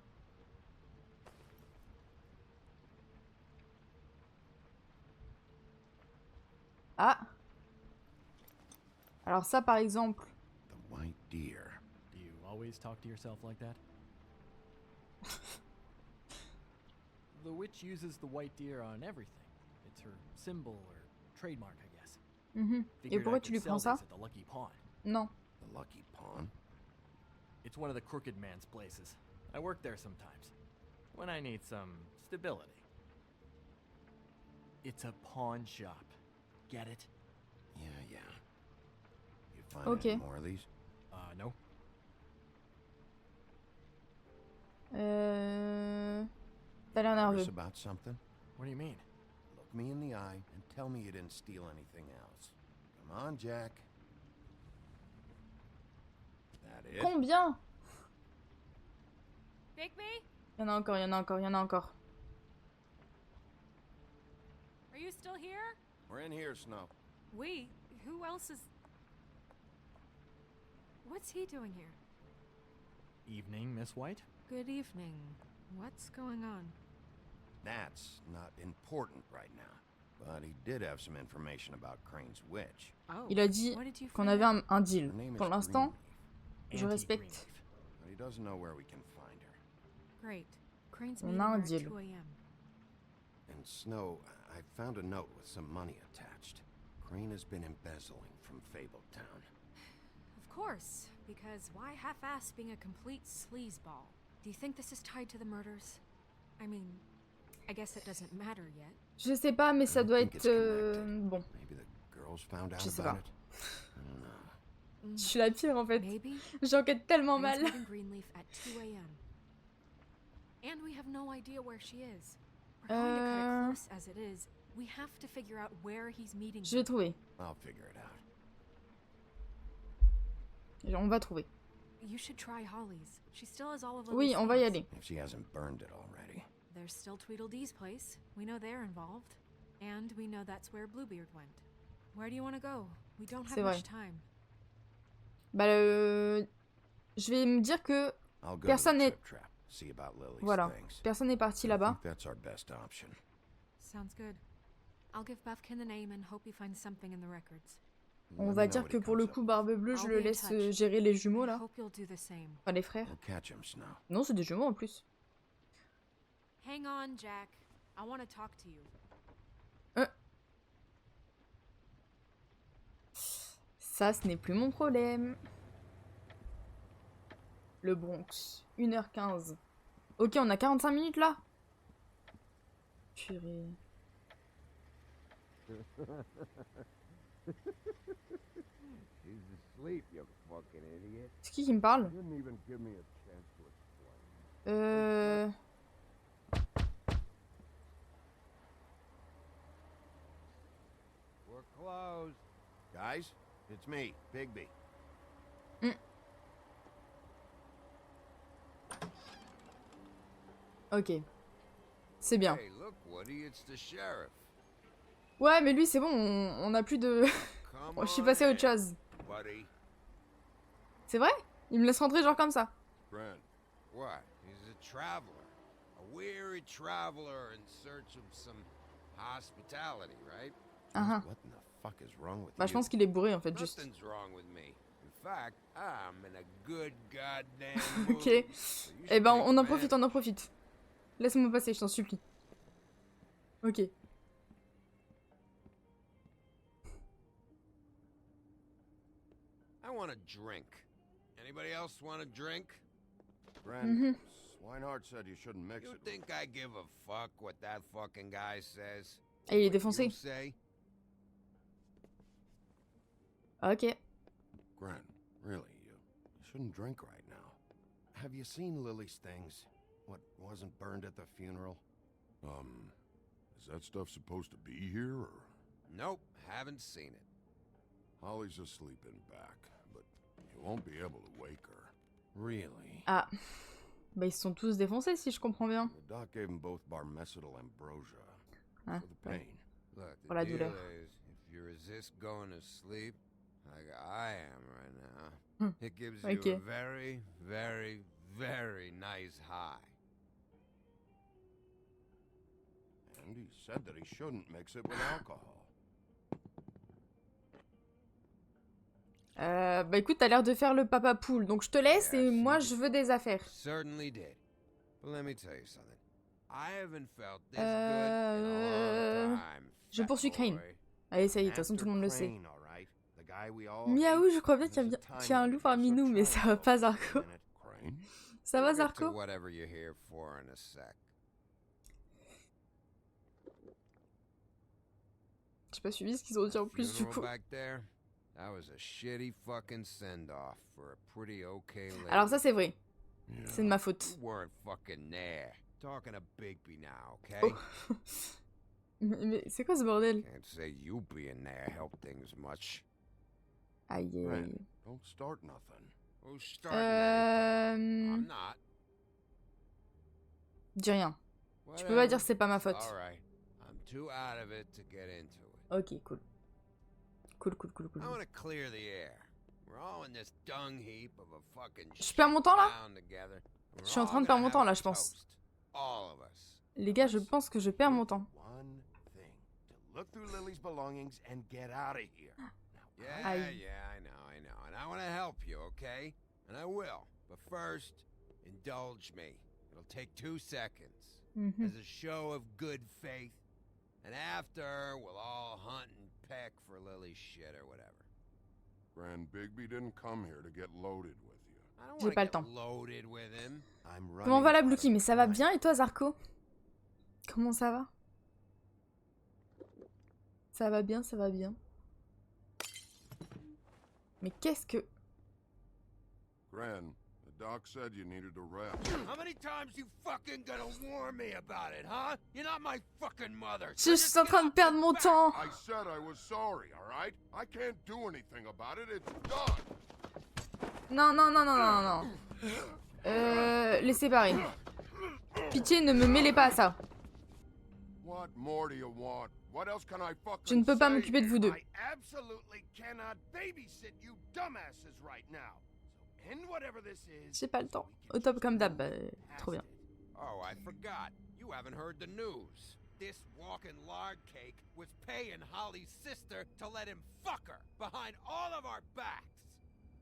Ah. Alors ça par exemple. The white deer. Do you always talk to yourself like that? The witch uses the white deer on everything. It's her symbol or trademark, I guess. Mhm. Et Figured pourquoi I tu could lui prends sell ça? these at the Lucky Pawn. Non. The lucky pawn? It's one of the crooked man's places. I work there sometimes. When I need some stability. It's a pawn shop. Get it? Yeah. You find Okay. any more of these? No. T'as l'air nerveux. Nervous about something? What do you mean? Look me in the eye and tell me you didn't steal anything else. Come on, Jack. That it? Combien? Bigby? Il y en a encore, il y en a encore, il y en a encore. Are you still here? We're in here, Snow. We? Who else is... What's he doing here? Evening, Miss White? Good evening. What's going on? That's not important right now. But he did have some information about Crane's witch. Oh, Il a dit what did you qu'on find avait out? un deal. Her name Pour is l'instant, Greenleaf, je Auntie respecte. but he doesn't know where we can find her. Great. Crane's On meeting a her un at deal. 2 a.m. And Snow, I found a note with some money attached. Crane has been embezzling from Fabletown. Of course, because why half-ass being a complete sleazeball? Do you think this is tied to the murders? I mean, I guess it doesn't matter yet. Je sais pas, mais ça doit think être... it's bon. Maybe the girls found out Je sais about pas. it? I don't know. Je suis la pire en fait. Maybe. J'enquête tellement Crane's mal. meeting Greenleaf at 2 a.m. And we have no idea where she is. We're going to cut it close as it is. We have to figure out where he's meeting Je vais her. trouver. I'll figure it out. On va trouver. You should try Holly's. She still has all of Lily's Oui, on va y things. aller. If she hasn't burned it already. There's still Tweedledee's place. We know they're involved. And we know that's where Bluebeard went. Where do you want to go? We don't have C'est much vrai. time. Bah, je vais me dire que I'll go personne to the n'est... Trip Trap, see about Lily's Voilà. things. Personne n'est parti I là-bas. think that's our best option. Sounds good. I'll give Buffkin the name and hope he finds something in the records. On Let va me know dire what que he pour comes le up coup, with. Barbe Bleue, je I'll le be in laisse touch. gérer les jumeaux I là. hope you'll do the same. Enfin, les frères. We'll catch him, Snow. Non, c'est des jumeaux en plus. Hang on, Jack. I want to talk to you. Ça, ce n'est plus mon problème. Le Bronx. 1h15. Ok, on a 45 minutes là. Purée. She's asleep, you fucking idiot. C'est qui me parle? Didn't even give me a chance to explain. We're closed. Guys, it's me, Bigby. Ok. C'est bien. Hey, look, Woody, it's the sheriff. Ouais, mais lui, c'est bon, on a plus de... Je suis passée à autre chose. Buddy. C'est vrai? Il me laisse rentrer genre comme ça. Grant. What? He's a traveler. A weary traveler in search of some hospitality, right? Uh-huh. What in the fuck is wrong with Bah, je you? pense qu'il est bourré, en fait, juste. Nothing's wrong with me. In fact, I'm in a good goddamn mood. Ok. Eh ben, on en profite, on en profite. Laisse-moi passer, je t'en supplie. Ok. I want a drink. Anybody else want a drink? Mhm. Swinehart said you shouldn't mix it. You think I give a fuck what that fucking guy says? Et il est défoncé. You say? Ok. Grant, really, you shouldn't drink right now. Have you seen Lily's things? What wasn't burned at the funeral? Is that stuff supposed to be here, or? Nope, haven't seen it. Holly's asleep in back, but you won't be able to wake her. Really? Ah. Bah, ils se sont tous défoncés, si je comprends bien. The doc gave them both Barmecidal ambrosia Ah, for the pain. Look, pour la the douleur. deal is, if you resist going to sleep, like I am right now, Hmm. it gives Ok. you a very, very, very nice high. And he said that he shouldn't mix it with alcohol. Bah écoute, t'as l'air de faire le papa poule, donc je te laisse et moi je veux des affaires. Certainly did. But let me tell you something. I haven't felt this good in a long time. Je poursuis Crane. Allez, ça y est, de toute façon tout le monde le sait. Crane, all right? The guy we all Miaou, hate. je crois bien qu'il y a un loup parmi nous, mais ça va pas, Zarko. Ça va, We'll get to Zarko? whatever you're here for in a sec. J'ai pas suivi ce qu'ils ont dit en plus du Funeral coup. back there, that was a shitty fucking send-off for a pretty okay lady. Alors ça c'est vrai. C'est de ma faute. You weren't fucking there. Talking to Bigby now, okay? Oh. Mais c'est quoi ce bordel? Can't say you being there helped things much. Aïe aïe Right. aïe. Don't start nothing. Who's starting anything? I'm not. Dis rien. Tu peux pas dire c'est pas ma faute. All right. I'm too out of it to get into it. Ok, cool. Cool, cool, cool, cool. I want to clear the air. We're all in this dung heap of a fucking Je perds mon temps là? town together. Je suis en train de perdre mon temps là, je pense. All of us. Les gars, je pense que je perds mon temps. One thing. To look through Lily's belongings and get out of here. Yeah, Aïe. yeah, I know. And I want to help you, okay? And I will. But first, indulge me. It'll take 2 seconds. Mhm. As a show of good faith. And after, we'll all hunt and peck for Lily's shit or whatever. Grand Bigby didn't come here to get loaded with you. I don't J'ai wanna pas le get temps. loaded with him. I'm Comment va la running Bluky? Mais ça va bien et toi, Zarko? Comment ça va? Ça va bien, ça va bien. Mais qu'est-ce que... Gran, the doc said you needed a rest. How many times you fucking gonna warn me about it, huh? You're not my fucking mother. Je suis en train de perdre mon temps. I said I was sorry, all right? I can't do anything about it. It's done. Non, non, non, non, non, non. Les séparer. Pitié, ne me mêlez pas à ça. What more do you want? What else can I fucking Je ne peux pas say? m'occuper de vous deux. I absolutely cannot babysit you dumbasses right now. So end whatever this is. J'ai pas le temps. Au top comme d'hab. Trop bien. Oh, I forgot. You haven't heard the news. This walking lard cake was paying Holly's sister to let him fuck her behind all of our backs.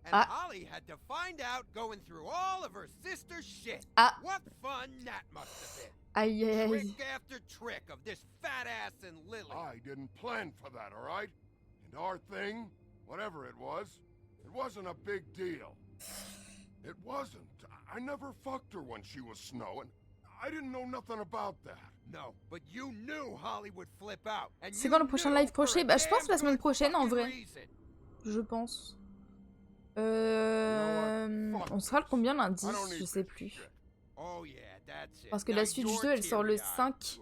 And Holly had to find out going through all of her sister's shit. What fun that must have been. Aïe, aïe, aïe. Trick after trick of this fat ass and Lily. I didn't plan for that, all right? And our thing, whatever it wasn't a big deal. It wasn't. I never fucked her when she was snowing. I didn't know nothing about that. No, but you knew Holly would flip out. And C'est quand le prochain live crochet? Bah, je pense la semaine prochaine en vrai. Je pense. On sera le combien lundi? Je sais plus. Parce que la suite du jeu elle sort le 5.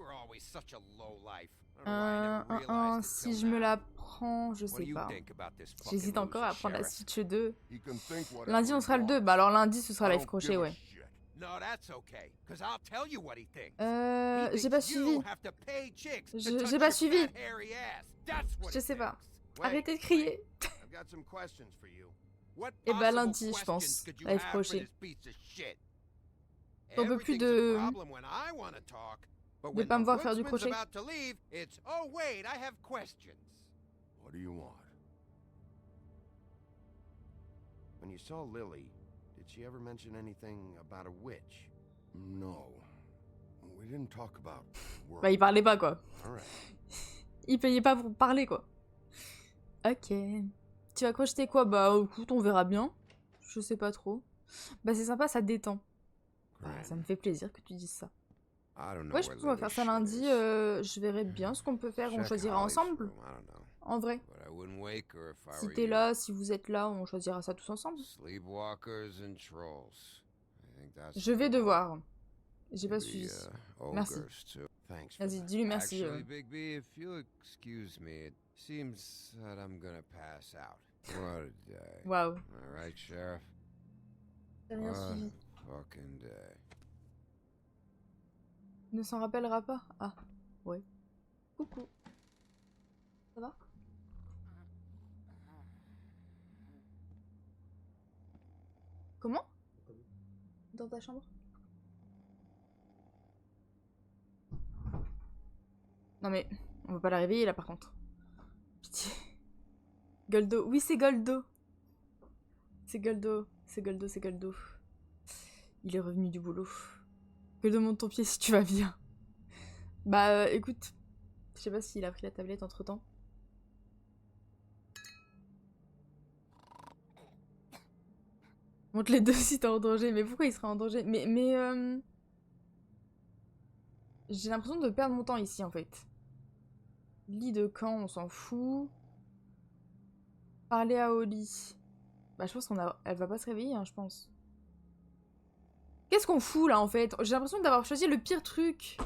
1, si je me la prends, je sais pas. J'hésite encore à prendre la Switch 2. Lundi on sera le 2. Bah alors lundi ce sera live crochet, ouais. No, that's okay, because I'll tell you what he thinks. J'ai pas suivi. J'ai pas suivi. Je sais pas. Arrêtez de crier. I've got some questions for you. Et bah lundi, je pense. Live prochain. T'en veux plus de pas me voir faire du crochet. Oh wait, I have questions. What do you want? When you saw Lily, did she ever mention anything about a witch? No. We didn't talk about work. Bah il parlait pas quoi. All right. Il payait pas pour parler quoi. Ok. Tu vas crocheter quoi? Bah écoute, on verra bien. Je sais pas trop. Bah c'est sympa, ça détend. Bah, ça me fait plaisir que tu dises ça. Ouais, je pense qu'on va faire ça lundi. Je verrai bien ce qu'on peut faire. On choisira ensemble. En vrai. Si t'es là, si vous êtes là, on choisira ça tous ensemble. Je vais devoir. J'ai pas suivi. Merci. Vas-y, dis-lui merci. Actually, Bigby, if you'll excuse me, it seems that I'm gonna pass out. What a day. Wow. All right, Sheriff? T'as rien suivi. Fucking day. Ne s'en rappellera pas? Ah, ouais. Coucou. Ça va? Comment? Dans ta chambre? Non mais, on va pas la réveiller là par contre. Pitié. Goldo. Oui, c'est Goldo. C'est Goldo. C'est Goldo, c'est Goldo. Il est revenu du boulot. Goldo, monte ton pied si tu vas bien. Bah écoute, je sais pas s'il a pris la tablette entre temps. Monte les deux si t'es en danger. Mais pourquoi il serait en danger? Mais j'ai l'impression de perdre mon temps ici en fait. Lit de camp, on s'en fout. Parler à Oli. Bah je pense elle va pas se réveiller, hein, je pense. Qu'est-ce qu'on fout là en fait? J'ai l'impression d'avoir choisi le pire truc.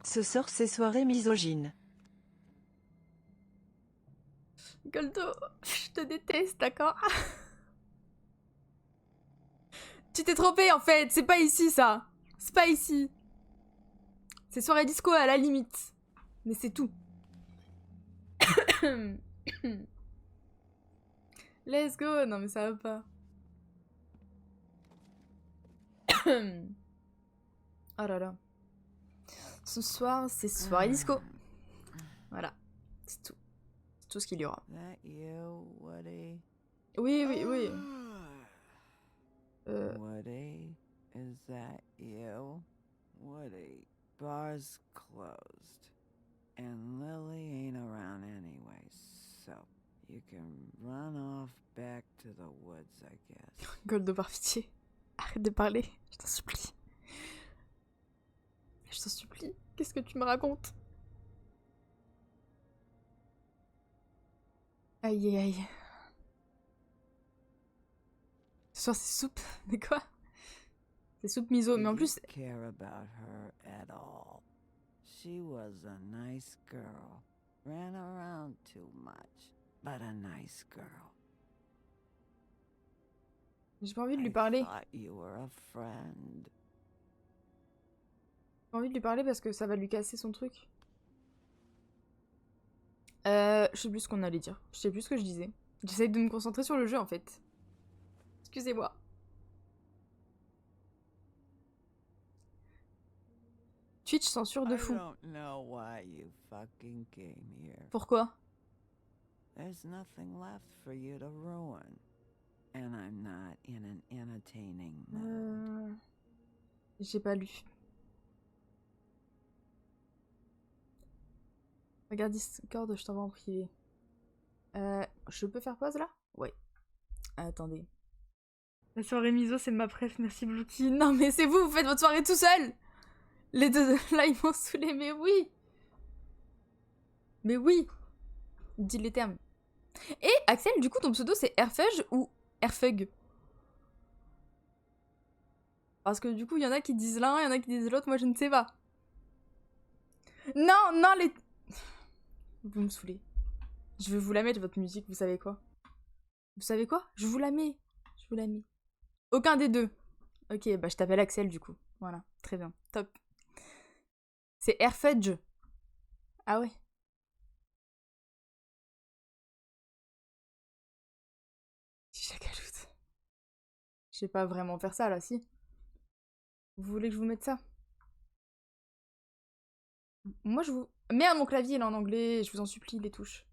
Ce soir c'est soirée misogyne. Goldo, je te déteste, d'accord? Tu t'es trompé en fait, c'est pas ici ça. C'est pas ici. C'est soirée disco à la limite. Mais c'est tout. Let's go. Non mais ça va pas. Oh là là. Ce soir, c'est soirée disco. Voilà. C'est tout. C'est tout ce qu'il y aura. Oui, oui, oui. Woody, is that you? Woody, bar's closed. And Lily ain't around anyway, so you can run off back to the woods, I guess. Goldo, par pitié. Arrête de parler, je t'en supplie. Je t'en supplie. Qu'est-ce que tu me racontes? Aïe aïe aïe. Ce soir c'est soupe. Mais quoi? C'est soupe miso. Mais en plus... care about her at all. She was a nice girl. Ran around too much. But a nice girl. J'ai pas envie de lui parler. You were a friend. J'ai pas envie de lui parler parce que ça va lui casser son truc. Je sais plus ce qu'on allait dire. Je sais plus ce que je disais. J'essaie de me concentrer sur le jeu en fait. Excusez-moi. Twitch censure de fou. Pourquoi? There's nothing left for you to ruin. And I'm not in an entertaining mood. J'ai pas lu. Regarde Discord, je t'envoie en privé. Je peux faire pause là? Ouais. Attendez. La soirée miso, c'est ma préf, merci Bluky. Non mais c'est vous, vous faites votre soirée tout seul. Les deux là, ils m'ont saoulé, mais oui. Mais oui. Dis les termes. Et Axel, du coup, ton pseudo c'est Airfug ou Airfug? Parce que du coup, il y en a qui disent l'un, il y en a qui disent l'autre, moi je ne sais pas. Non, non, les... Vous me saoulez. Je vais vous la mettre, votre musique, vous savez quoi? Vous savez quoi? Je vous la mets. Je vous la mets. Aucun des deux. Ok, bah je t'appelle Axel du coup. Voilà, très bien, top. C'est Airfudge. Ah ouais. Chacaloute. Je sais pas vraiment faire ça là, si. Vous voulez que je vous mette ça? Moi je vous... Merde, mon clavier il est en anglais, je vous en supplie, les touches.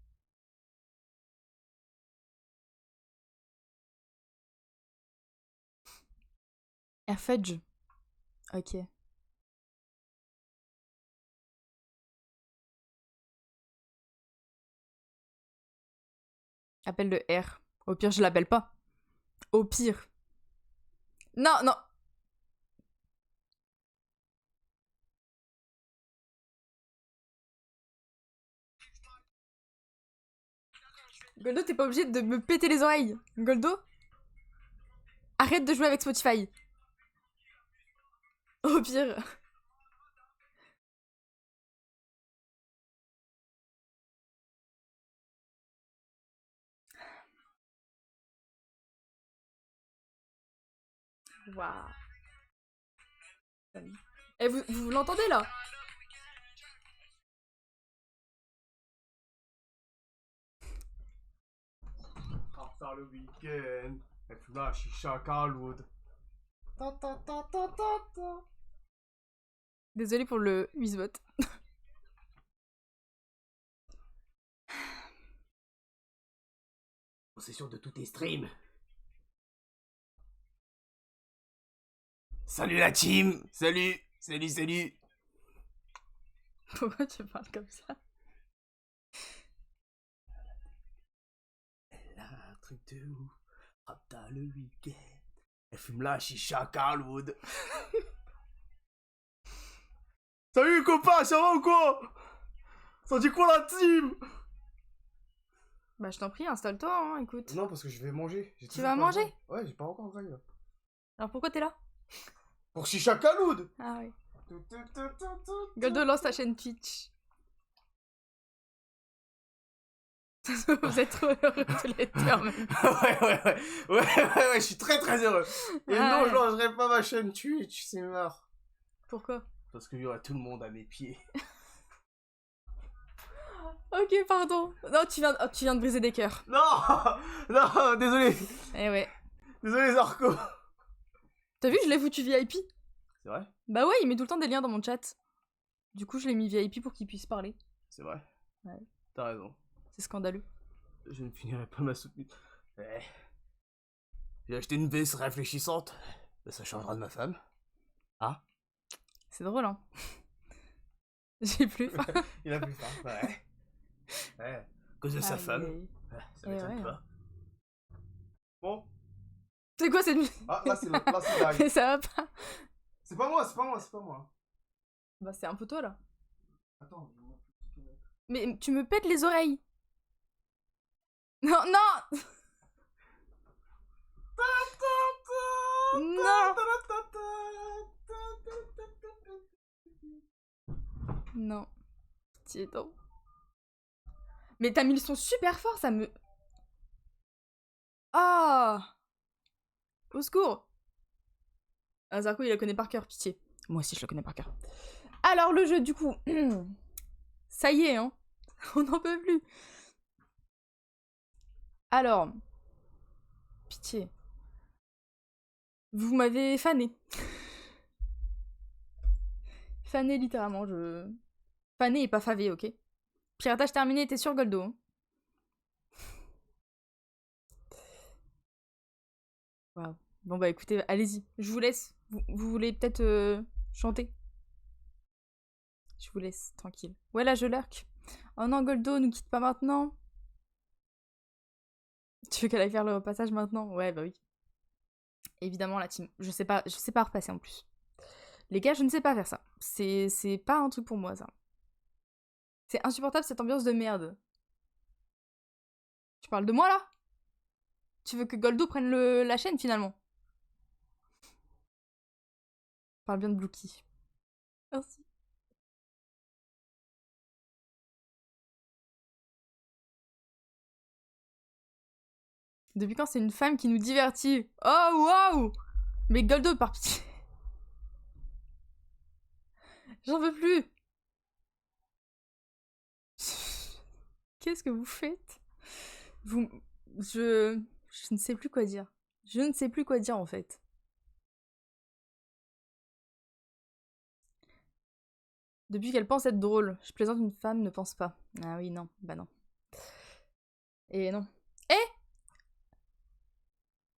Airfudge. Ok. Appelle le R. Au pire, je l'appelle pas. Au pire. Non, non. Goldo, t'es pas obligé de me péter les oreilles. Goldo, arrête de jouer avec Spotify. Au pire. Waouh. Et vous l'entendez là? Après le week-end, elle fume la chicha à Carlwood. Désolée pour le misvote. Possession de tous tes streams. Salut la team. Salut. Salut, salut. Pourquoi tu parles comme ça? Elle a un truc de ouf. Rapta le week-end. Elle fume la chicha à Carlwood. Salut copain, ça va ou quoi? Ça dit quoi la team? Bah je t'en prie, installe-toi, hein, écoute. Non, parce que je vais manger. Tu vas manger? Ouais, j'ai pas encore graillé. Alors pourquoi t'es là? Pour chicha Carlwood. Ah oui. Goldo, lance ta chaîne Twitch. Vous êtes trop heureux tous les deux en même temps. Ouais, je suis très très heureux. Et Ah non, ouais. je lancerai pas ma chaîne Twitch, c'est mort. Pourquoi? Parce qu'il y aura tout le monde à mes pieds. Ok, pardon. Non, tu viens de briser des cœurs. Non, non, désolé. Eh ouais. Désolé Zarko. T'as vu, je l'ai foutu VIP. C'est vrai? Bah ouais, il met tout le temps des liens dans mon chat. Du coup, je l'ai mis VIP pour qu'il puisse parler. C'est vrai. Ouais. T'as raison. C'est scandaleux. Je ne finirai pas ma soupe. Ouais. J'ai acheté une veste réfléchissante. Ça changera de ma femme. Ah? C'est drôle, hein. J'ai plus faim. Il a plus faim. Ouais. Ouais. À cause de sa femme. Ouais, ça m'étonne ouais. pas. Bon. C'est quoi cette musique? Ah, là c'est dingue. Mais ça va pas. C'est pas moi, c'est pas moi, c'est pas moi. Bah c'est un peu toi là. Attends, Mais tu me pètes les oreilles. Non, non. Non. Non. Pitié, non. Mais t'as mis le son super fort, ça me... Ah. Au secours. Ah, Zarko, il la connaît par cœur, pitié. Moi aussi, je le connais par cœur. Alors, le jeu, du coup... Ça y est, hein. On n'en peut plus. Alors... Pitié. Vous m'avez fané. Fané, littéralement, je... Fané et pas favé, ok? Piratage terminé, t'es sur Goldo. Hein. Waouh. Bon bah écoutez, allez-y. Je vous laisse. Vous voulez peut-être chanter? Je vous laisse, tranquille. Ouais, là, je lurk. Oh non, Goldo, nous quitte pas maintenant. Tu veux qu'elle aille faire le repassage maintenant? Ouais, bah oui. Évidemment, la team. Je sais pas repasser en plus. Les gars, je ne sais pas faire ça. C'est pas un truc pour moi, ça. C'est insupportable, cette ambiance de merde. Tu parles de moi, là? Tu veux que Goldo prenne la chaîne, finalement? Parle bien de Blookie. Merci. Depuis quand c'est une femme qui nous divertit? Oh, waouh! Mais Goldo, par pitié. J'en veux plus. Qu'est-ce que vous faites? Je ne sais plus quoi dire. Je ne sais plus quoi dire, en fait. Depuis qu'elle pense être drôle. Je plaisante, une femme ne pense pas. Ah oui, non. Bah non. Et non.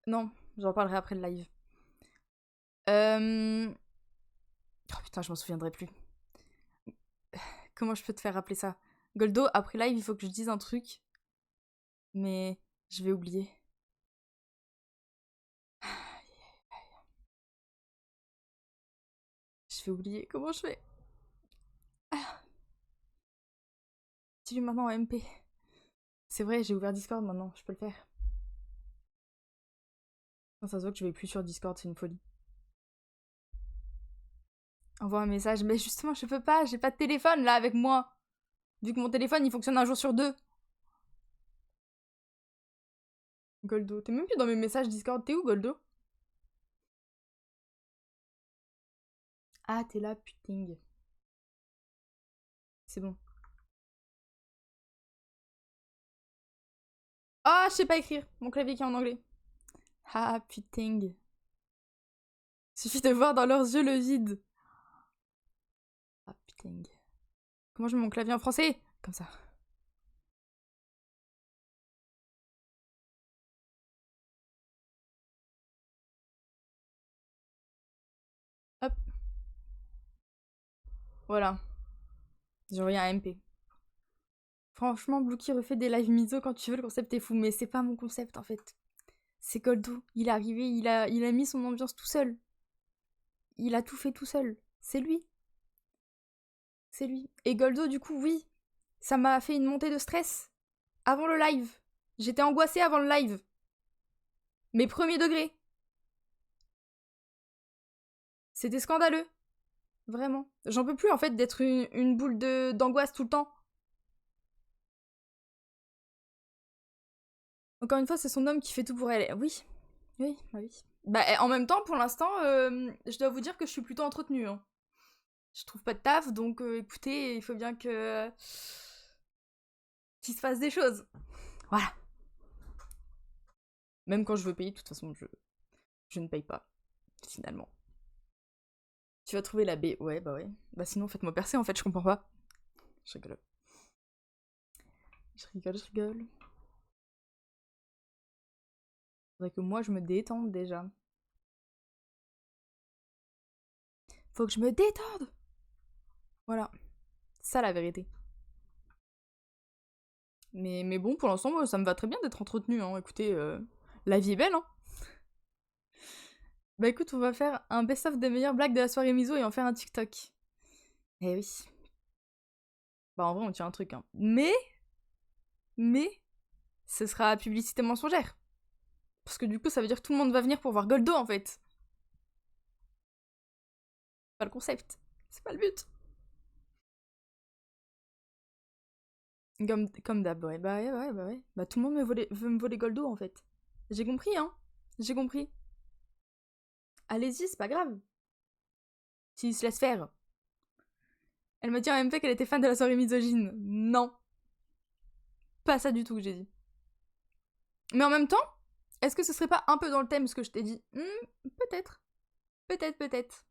Non, j'en parlerai après le live. Oh putain, je m'en souviendrai plus. Comment je peux te faire rappeler ça? Goldo, après live, il faut que je dise un truc. Mais je vais oublier. Je vais oublier. Comment je fais? Dis-lui maintenant en MP. C'est vrai, j'ai ouvert Discord maintenant, je peux le faire. Non, ça se voit que je vais plus sur Discord, c'est une folie. Envoie un message. Mais justement, je peux pas, j'ai pas de téléphone là avec moi. Vu que mon téléphone il fonctionne un jour sur deux. Goldo, t'es même plus dans mes messages Discord, t'es où Goldo? Ah, t'es là, putain. C'est bon. Ah, je sais pas écrire. Mon clavier qui est en anglais. Ah, putain. Suffit de voir dans leurs yeux le vide. Ah, putain. Comment je mets mon clavier en français? Comme ça. Hop. Voilà. J'ai envoyé un MP. Franchement, Blooky refait des live miso quand tu veux, le concept est fou. Mais c'est pas mon concept, en fait. C'est Goldo. Il est arrivé, il a mis son ambiance tout seul. Il a tout fait tout seul. C'est lui. C'est lui. Et Goldo, du coup, oui. Ça m'a fait une montée de stress. Avant le live. J'étais angoissée avant le live. Mais premier degré. C'était scandaleux. Vraiment. J'en peux plus, en fait, d'être une boule d'angoisse tout le temps. Encore une fois, c'est son homme qui fait tout pour elle. Oui. Oui, bah oui. Bah, en même temps, pour l'instant, je dois vous dire que je suis plutôt entretenue. Hein. Je trouve pas de taf, donc écoutez, il faut bien que... qu'il se fasse des choses. Voilà. Même quand je veux payer, de toute façon, je ne paye pas, finalement. Tu vas trouver la B. Ouais, bah ouais. Bah sinon, faites-moi percer, en fait, je comprends pas. Je rigole. Je rigole. Faudrait que moi, je me détende, déjà. Faut que je me détende. Voilà. C'est ça, la vérité. Mais bon, pour l'instant, moi, ça me va très bien d'être entretenue. Hein. Écoutez, la vie est belle, hein. Bah écoute, on va faire un best-of des meilleures blagues de la soirée miso et en faire un TikTok. Eh oui. Bah en vrai, on tient un truc, hein. Mais, ce sera publicité mensongère. Parce que du coup, ça veut dire que tout le monde va venir pour voir Goldo, en fait. C'est pas le concept. C'est pas le but. Comme d'hab, ouais. Bah ouais. Bah tout le monde veut me voler Goldo, en fait. J'ai compris, hein. J'ai compris. Allez-y, c'est pas grave. S'il se laisse faire. Elle m'a dit en MP qu'elle était fan de la soirée misogyne. Non. Pas ça du tout que j'ai dit. Mais en même temps, est-ce que ce serait pas un peu dans le thème ce que je t'ai dit? Peut-être. Peut-être.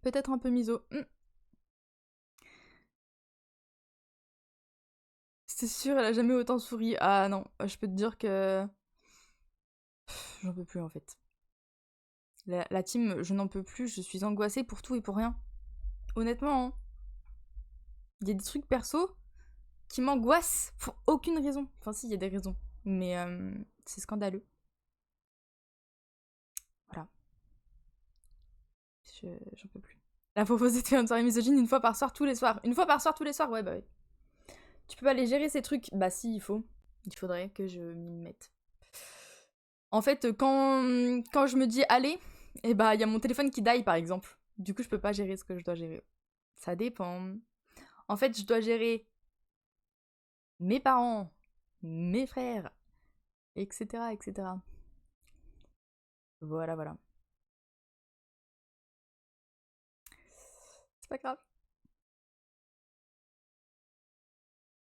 Peut-être un peu miso. C'est sûr, elle a jamais autant souri. Ah non, je peux te dire que... J'en peux plus en fait. La team, je n'en peux plus, je suis angoissée pour tout et pour rien. Honnêtement, hein. Il y a des trucs perso qui m'angoissent pour aucune raison. Enfin si, il y a des raisons. Mais c'est scandaleux. Voilà. J'en peux plus. La proposée de faire une soirée misogyne une fois par soir, tous les soirs. Une fois par soir, tous les soirs, ouais, bah oui. Tu peux pas les gérer ces trucs? Bah si, il faut. Il faudrait que je m'y mette. En fait, quand je me dis allez, et bah il y a mon téléphone qui die par exemple. Du coup, je peux pas gérer ce que je dois gérer. Ça dépend. En fait, je dois gérer mes parents, mes frères, etc., etc. Voilà, voilà. C'est pas grave.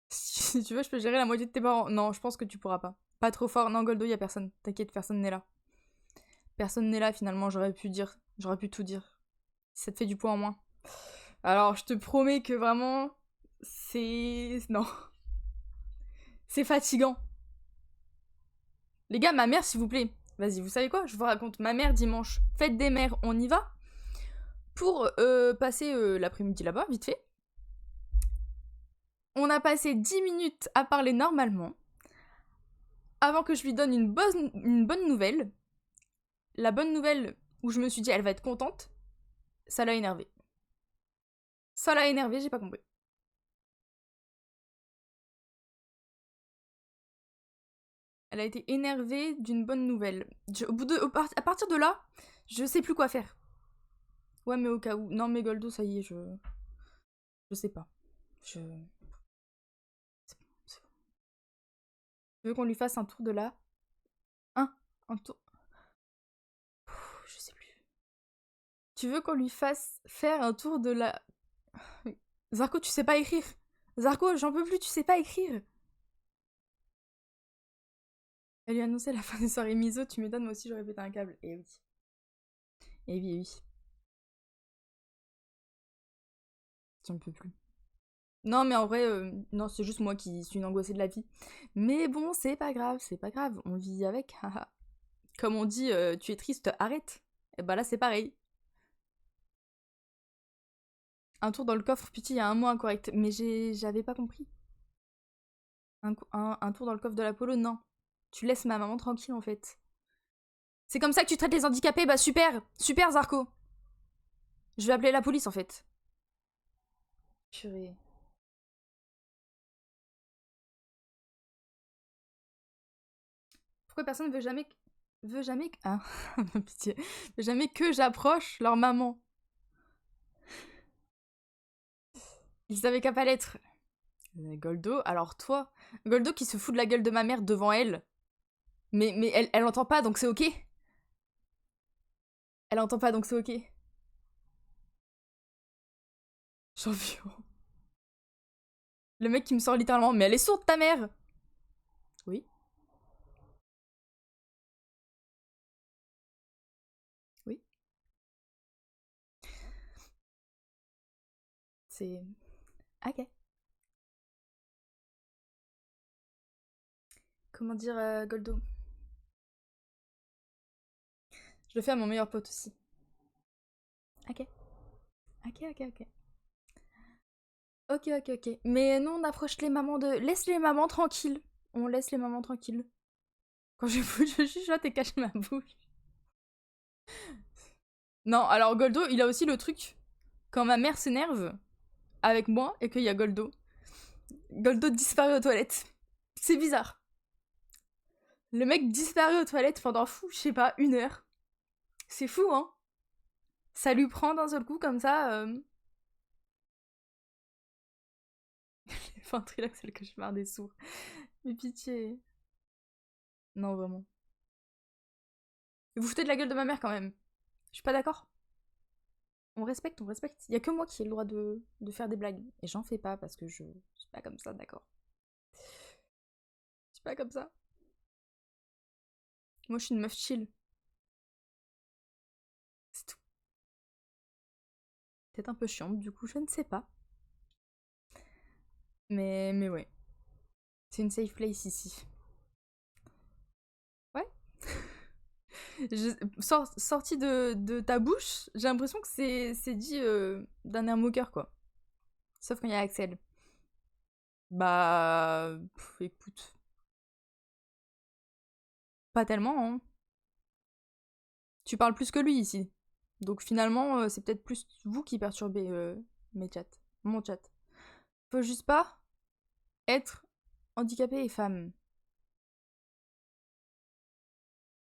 Si tu veux, je peux gérer la moitié de tes parents. Non, je pense que tu pourras pas. Pas trop fort. Non, Goldo, y a personne. T'inquiète, personne n'est là. Personne n'est là, finalement, j'aurais pu tout dire. Si ça te fait du poids en moins. Alors, je te promets que vraiment, c'est... Non. C'est fatigant. Les gars, ma mère, s'il vous plaît. Vas-y, vous savez quoi? Je vous raconte. Ma mère, dimanche, fête des mères, on y va. Pour passer l'après-midi là-bas, vite fait. On a passé 10 minutes à parler normalement. Avant que je lui donne une bonne nouvelle. La bonne nouvelle où je me suis dit, elle va être contente. Ça l'a énervée. Ça l'a énervée, j'ai pas compris. Elle a été énervée d'une bonne nouvelle. À partir de là, je sais plus quoi faire. Ouais, mais au cas où. Non, mais Goldo, ça y est, je sais pas. C'est bon, c'est bon. Tu veux qu'on lui fasse un tour de là? Un tour. Je sais plus. Tu veux qu'on lui fasse faire un tour de la... Zarko, tu sais pas écrire. Zarko, j'en peux plus, tu sais pas écrire. Elle lui a annoncé la fin des soirées miso, tu m'étonnes, moi aussi j'aurais pété un câble. Eh oui. Eh oui, eh oui. J'en peux plus. Non, mais en vrai, non, c'est juste moi qui suis une angoissée de la vie. Mais bon, c'est pas grave, on vit avec. Comme on dit, tu es triste, arrête. Et bah là, c'est pareil. Un tour dans le coffre, putain, il y a un mot incorrect. Mais j'avais pas compris. Un tour dans le coffre de l'Apollo, non. Tu laisses ma maman tranquille, en fait. C'est comme ça que tu traites les handicapés? Bah super. Super, Zarko. Je vais appeler la police, en fait. Purée. Pourquoi personne ne veut jamais... Ah, pitié. Veut jamais que j'approche leur maman. Ils savaient qu'à pas l'être. Goldo, alors toi... Goldo qui se fout de la gueule de ma mère devant elle. Mais elle entend pas, donc c'est ok. Elle entend pas, donc c'est ok. Champion. Le mec qui me sort littéralement, mais elle est sourde ta mère. Oui. Oui. C'est... Ok. Comment dire, Goldo? Je le fais à mon meilleur pote aussi. Ok. Ok. Ok. Mais nous, on approche les mamans de... Laisse les mamans tranquilles. On laisse les mamans tranquilles. Quand je chuchote et cache ma bouche. Non, alors Goldo, il a aussi le truc. Quand ma mère s'énerve avec moi et qu'il y a Goldo. Goldo disparaît aux toilettes. C'est bizarre. Le mec disparaît aux toilettes pendant je sais pas, 1 heure. C'est fou, hein? Ça lui prend d'un seul coup comme ça. Ventriloque, c'est le cauchemar des sourds. Mais pitié. Non, vraiment. Vous foutez de la gueule de ma mère quand même. Je suis pas d'accord. On respecte. Y a que moi qui ai le droit de faire des blagues. Et j'en fais pas parce que je suis pas comme ça, d'accord. Je suis pas comme ça. Moi, je suis une meuf chill. C'est tout. Peut-être un peu chiante, du coup, je ne sais pas. Mais ouais. C'est une safe place ici. Ouais. Sorti de ta bouche, j'ai l'impression que c'est dit d'un air moqueur, quoi. Sauf quand il y a Axel. Bah... écoute. Pas tellement, hein. Tu parles plus que lui, ici. Donc finalement, c'est peut-être plus vous qui perturbez mon chat. Faut juste pas être handicapé et femme.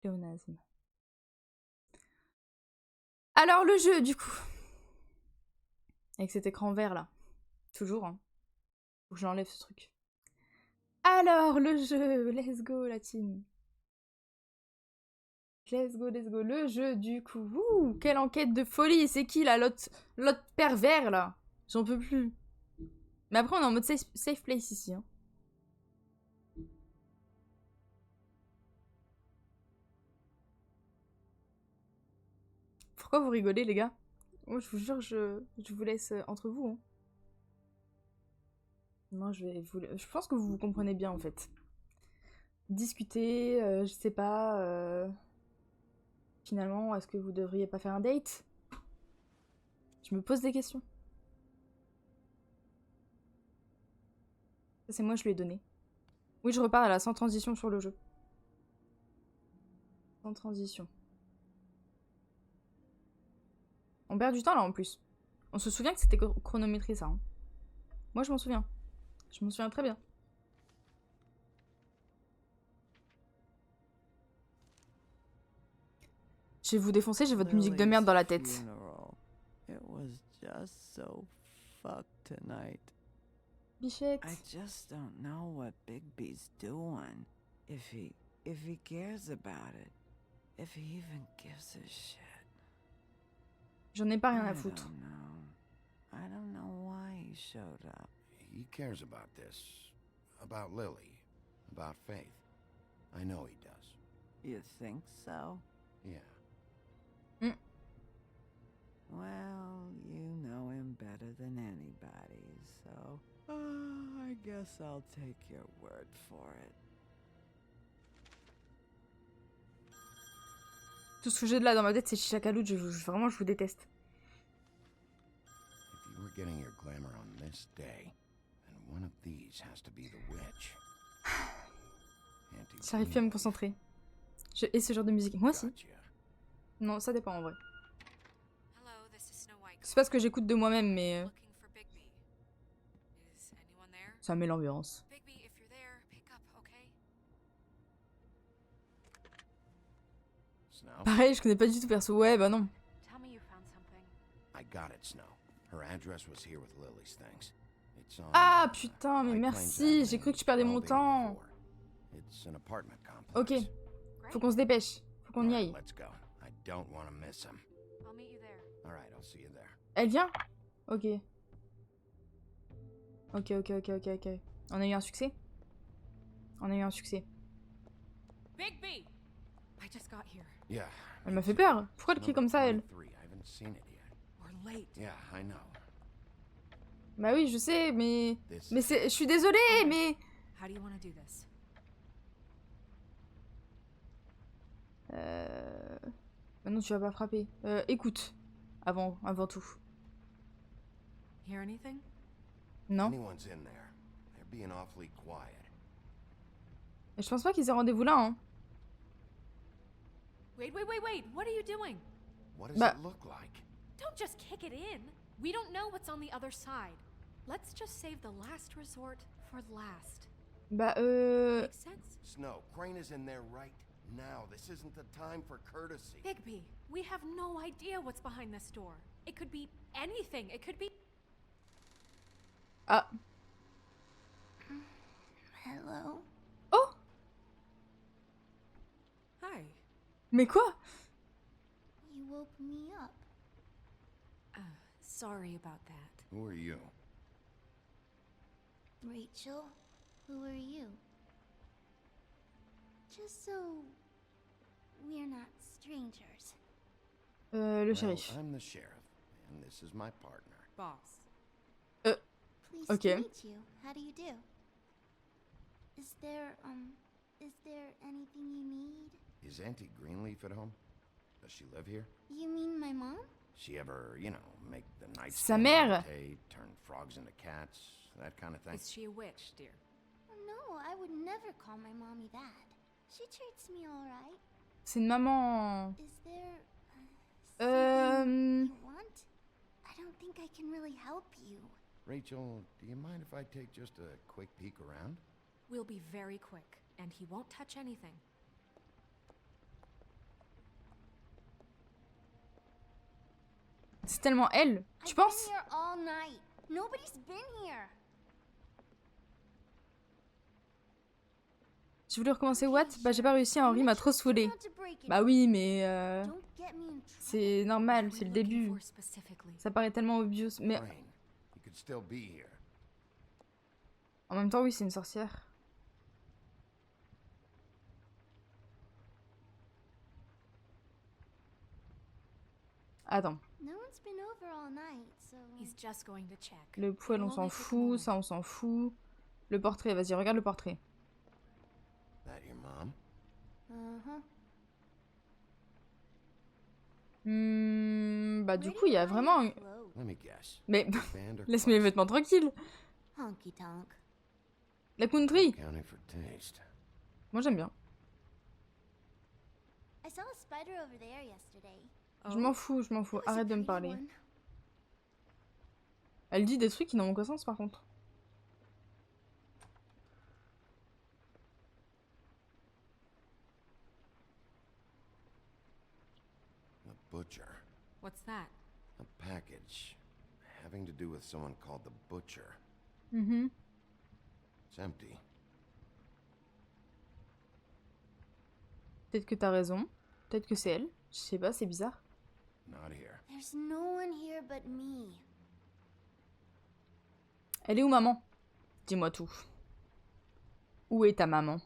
Léonasme. Alors le jeu, du coup. Avec cet écran vert, là. Toujours, hein. Faut que j'enlève ce truc. Alors, le jeu. Let's go, la team. let's go. Le jeu, du coup. Ouh, quelle enquête de folie. C'est qui, là, l'autre pervers, là? J'en peux plus. Mais après, on est en mode safe place ici. Hein. Pourquoi vous rigolez, les gars? Moi, je vous jure, je vous laisse entre vous. Hein. Non, je pense que vous vous comprenez bien, en fait. Discuter, je sais pas... Finalement, est-ce que vous devriez pas faire un date? Je me pose des questions. Ça, c'est moi, je lui ai donné. Oui, je repars là, sans transition sur le jeu. Sans transition. On perd du temps là en plus. On se souvient que c'était chronométré ça. Hein. Moi je m'en souviens. Je m'en souviens très bien. Je vais vous défoncer, j'ai votre musique de merde dans la tête. It was just so fucked tonight. Bichette. I just don't know what Bigby's doing. If he cares about it. If he even gives a shit. J'en ai pas rien à foutre. I don't know why he showed up. He cares about this. About Lily. About Faith. I know he does. You think so? Yeah. Well, you know him better than anybody, so... I guess I'll take your word for it. Tout ce que j'ai de là dans ma tête, c'est Chichakalut. Vraiment, je vous déteste. If you were getting your glamour on this day, then one of these has to be the witch. J'arrive plus à me concentrer. Je hais ce genre de musique. Moi aussi. Non, ça dépend en vrai. C'est pas ce que j'écoute de moi-même, mais... Ça met l'ambiance. Pareil, je connais pas du tout perso. Ouais, bah non. Ah putain, mais merci. J'ai cru que tu perdais mon temps. Ok. Faut qu'on se dépêche. Faut qu'on y aille. Elle vient? Ok. Ok. On a eu un succès? On a eu un succès. Bigby! I just got here. Elle m'a fait peur. Pourquoi elle crie comme ça, elle? We're late. Bah oui, je sais, mais... Mais c'est... Je suis désolée, mais... How do you want to do this? Maintenant, tu vas pas frapper. Écoute. Avant tout. Hear anything? Non. Et je pense pas qu'ils aient rendez-vous là, hein. Wait. What are you doing? What does it look like? Don't just kick it in. We don't know what's on the other side. Let's just save the last resort for last. Bah, Makes sense? Snow, Crane is in there right now. This isn't the time for courtesy. Bigby, we have no idea what's behind this door. It could be anything. It could be... Ah. Hello? Oh! Hi. Mais quoi? You woke me up. Sorry about that. Who are you? Rachel, who are you? Just so we're not strangers. Le shérif. I'm the sheriff, and this is my partner. Boss. Pleased okay. to meet you. How do you do? Is there anything you need? Is Auntie Greenleaf at home? Does she live here? You mean my mom? She ever, make the night Sa mère. turn frogs into cats, that kind of thing? Is she a witch, dear? No, I would never call my mommy that. She treats me all right. C'est une maman. Is there something you want? I don't think I can really help you. Rachel, do you mind if I take just a quick peek around? We'll be very quick, and he won't touch anything. C'est tellement elle. Tu penses? I've been here all night. Nobody's been here. J'ai voulu recommencer what? Bah j'ai pas réussi, Henri m'a trop saoulé. Bah oui, mais c'est normal, c'est le début. Ça paraît tellement obvious, mais You could still be here. en même temps oui, c'est une sorcière. Attends. No one's been over all night, so. He's just going to check. Le poêle, on s'en fout, ça on s'en fout. Le portrait, vas-y, regarde le portrait. That your mom? Bah du coup, il y a vraiment... Let me guess. Mais Band or laisse mes vêtements tranquilles. Honky tonk. La country. Counting for taste. Moi j'aime bien. I saw a spider over there yesterday. Je m'en fous, je m'en fous. Arrête de me parler. Elle dit des trucs qui n'ont aucun sens par contre. The butcher. What's that? A package having to do with someone called the butcher. It's empty. Peut-être que t'as raison. Peut-être que c'est elle. Je sais pas, c'est bizarre. Not here. There's no one here but me. Elle est où maman? Dis-moi tout. Où est ta maman?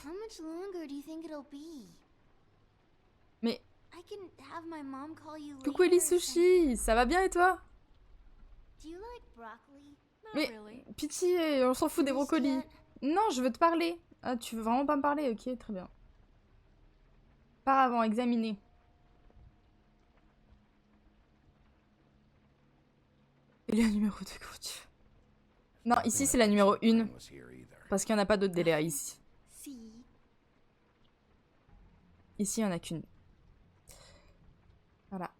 How much longer do you think it'll be? Mais I can have my mom call you coucou later Ellie or Sushi, ça va bien et toi? Do you like broccoli? Mais pitié, on s'en fout des brocolis. Non, je veux te parler. Ah, tu veux vraiment pas me parler? Ok, très bien. Par avant, examiner. Et le numéro de couture. Non, ici c'est la numéro 1. Parce qu'il n'y en a pas d'autres délais ici. Ici, il n'y en a qu'une. Voilà.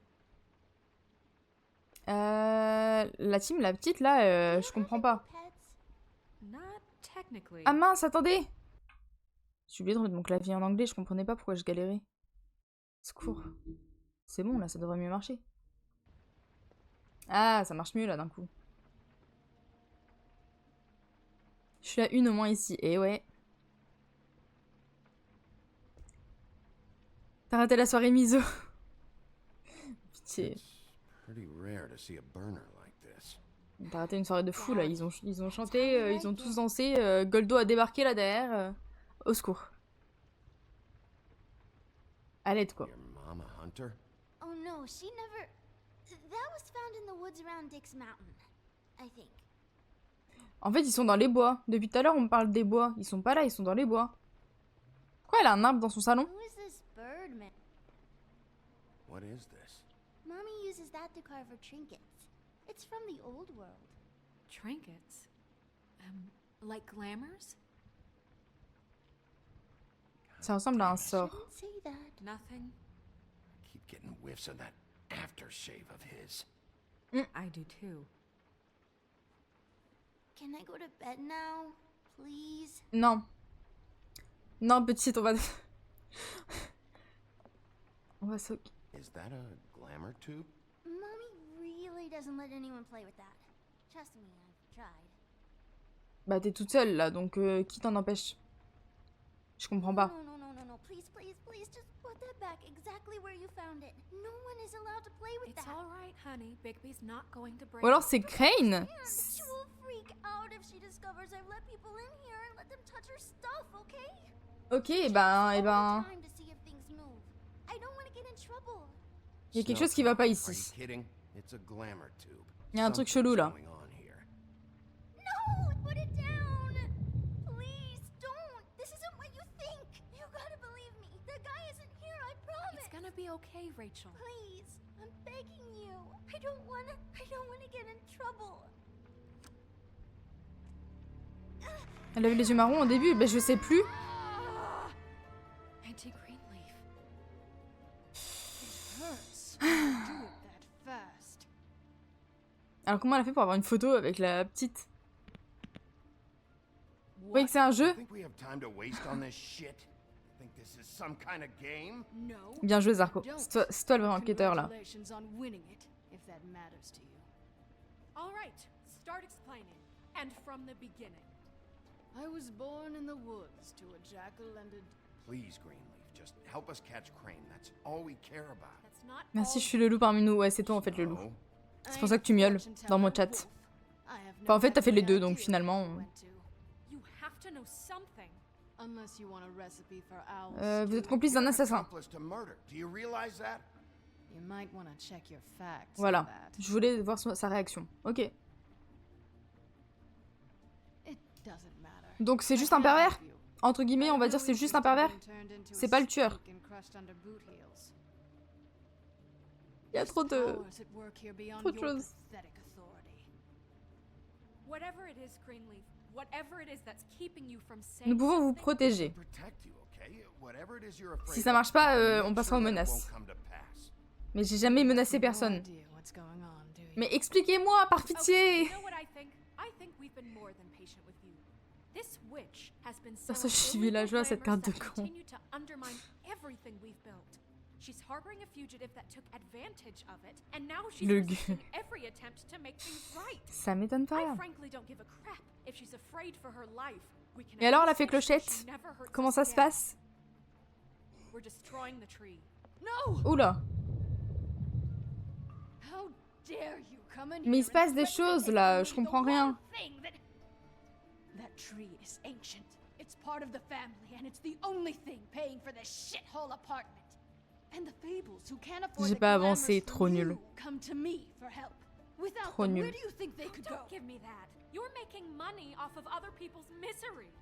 La team, la petite là, je comprends pas. Ah mince, attendez! J'ai oublié de remettre mon clavier en anglais, je comprenais pas pourquoi je galérais. Secours. C'est bon là, ça devrait mieux marcher. Ah, ça marche mieux là d'un coup. Je suis à une au moins ici, et ouais. T'as raté la soirée miso. Pitié. Pretty rare to see a burner like this. T'as raté une soirée de fou là, ils ont chanté, ils ont tous dansé, Goldo a débarqué là derrière. Au secours. À l'aide quoi. Your mom a hunter? Oh no, she never. That was found in the woods around Dick's Mountain, I think. En fait, ils sont dans les bois. Depuis tout à l'heure, on me parle des bois. Ils sont pas là, ils sont dans les bois. Pourquoi elle a un arbre dans son salon? Who is this bird man? What is this? Mommy uses that to carve her trinkets. It's from the old world. Trinkets? Like glamours? Ça ressemble à un sort. Shouldn't say that. Nothing? Keep getting whiffs of that aftershave of his. I do too. Can I go to bed now, please? Non. Non, petite, on va... on va se... Is that a glamour tube? Mommy really doesn't let anyone play with that. Trust me, I've tried. Bah t'es toute seule là, donc qui t'en empêche? Je comprends pas. No, please, just put that back exactly where you found it. No one is allowed to play with that. It's all right, honey. Bigby's not going to break. Ou alors c'est Crane. She will freak out if she discovers I've let people in here and let them touch her stuff, okay? Ok, et ben... Time to see if things move. I don't want to get in trouble. Il y a quelque chose qui va pas Are you ici. kidding? It's a glamour tube. Il y a un truc chelou là. Something's going on here. No, put it down. Please don't. This isn't what you think. You gotta believe me. The guy isn't here, I promise. It's gonna be okay, Rachel. Please, I'm begging you. I don't wanna get in trouble. Elle avait les yeux marrons au début, ben je sais plus. Auntie Greenleaf. Alors comment elle a fait pour avoir une photo avec la petite? Vous voyez que c'est un jeu? Bien joué Zarko. C'est toi le vrai enquêteur là. All right, start explaining. And from the beginning. I was born in the woods to a jackal and a... Please, Greenleaf, just help us catch Crane. That's all we care about. Merci, je suis le loup parmi nous. Ouais, c'est toi en fait le loup. C'est pour ça que tu miaules dans mon chat. Enfin, en fait, t'as fait les deux, donc finalement. Vous êtes complice d'un assassin. Voilà. Je voulais voir sa réaction. Ok. Donc c'est juste un pervers? Entre guillemets, on va dire c'est juste un pervers? C'est pas le tueur. Il y a trop de choses. Nous pouvons vous protéger. Si ça marche pas, on passera aux menaces. Mais j'ai jamais menacé personne. Mais expliquez-moi, par pitié! Personnage villageois à cette carte de con. Le gueux. Ça m'étonne pas. Et alors, elle a fait clochette? Comment ça se passe? Oula. Mais il se passe des choses là, je comprends rien. That tree is ancient. It's part of the family, and it's the only thing paying for this shithole apartment. And the fables who can't afford J'ai pas avancé, trop nul. come to me for help. Without Trop them, nul. where do you think they could go? Don't give me that. You're making money off of other people's misery.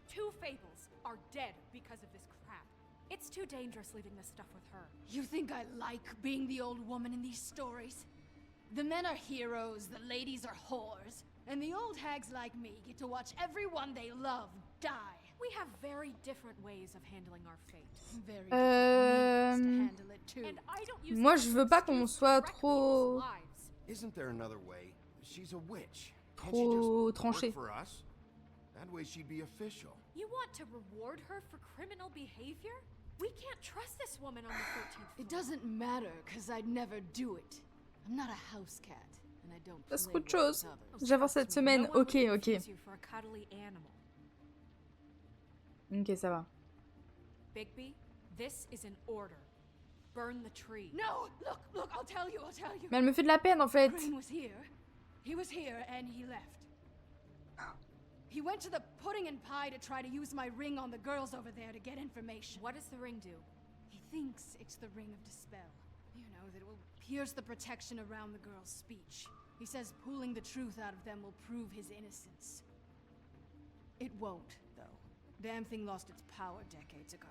2 fables are dead because of this crap. It's too dangerous leaving this stuff with her. You think I like being the old woman in these stories? The men are heroes, the ladies are whores. And the old hags like me get to watch everyone they love die. We have very different ways of handling our fate. Very different means to handle it too. And I don't use Moi, je veux pas qu'on soit trop... Isn't there another way? She's a witch. Can't Trop she just tranché. work for us? That way she'd be official. You want to reward her for criminal behavior? We can't trust this woman on the 13th floor. It doesn't matter, cause I'd never do it. I'm not a house cat. C'est trop de choses. J'avance cette semaine. Ok, ok. Ok, ça va. Bigby, this is an order. Burn the tree. No, look, I'll tell you. Mais elle me fait de la peine en fait. Crane was here. He was here and he left. He went to the pudding and pie to try to use my ring on the girls over there to get information. What does the ring do? He thinks it's the ring of dispel. You know, that it will pierce the protection around the girl's speech. He says pulling the truth out of them will prove his innocence. It won't, though. Damn thing lost its power decades ago.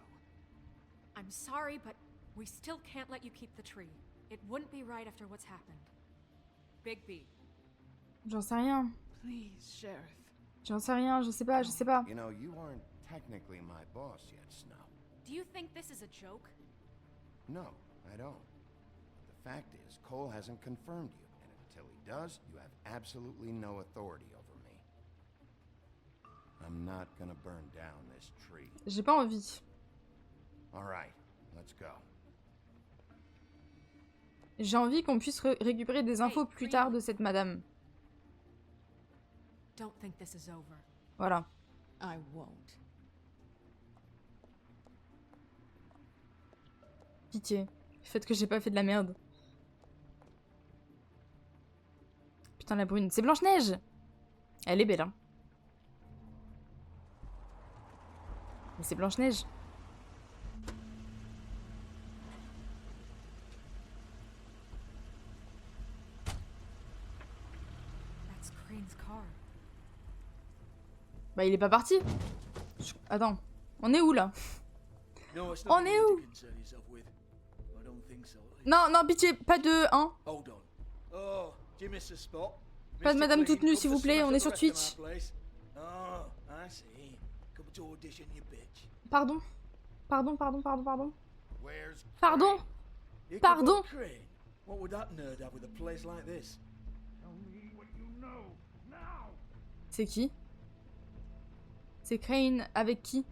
I'm sorry, but we still can't let you keep the tree. It wouldn't be right after what's happened. Bigby. J'en sais rien. Please, Sheriff. J'en sais rien, je sais pas. You know, you aren't technically my boss yet, Snow. Do you think this is a joke? No, I don't. The fact is, Cole hasn't confirmed you, and until he does, you have absolutely no authority over me. I'm not gonna burn down this tree. J'ai pas envie. All right, let's go. J'ai envie qu'on puisse récupérer des infos plus tard de cette madame. Don't think this is over. Voilà. I won't. Pitié. Le fait que j'ai pas fait de la merde. Putain, la brune. C'est Blanche-Neige! Elle est belle, hein. Mais c'est Blanche-Neige. That's Crane's car. Bah, il est pas parti. Attends. On est où, là? On est où? Non, non, pitié, pas de... Hein? Pas de madame toute nue, s'il vous plaît, on est sur Twitch. Pardon? Pardon? C'est qui? C'est Crane avec qui?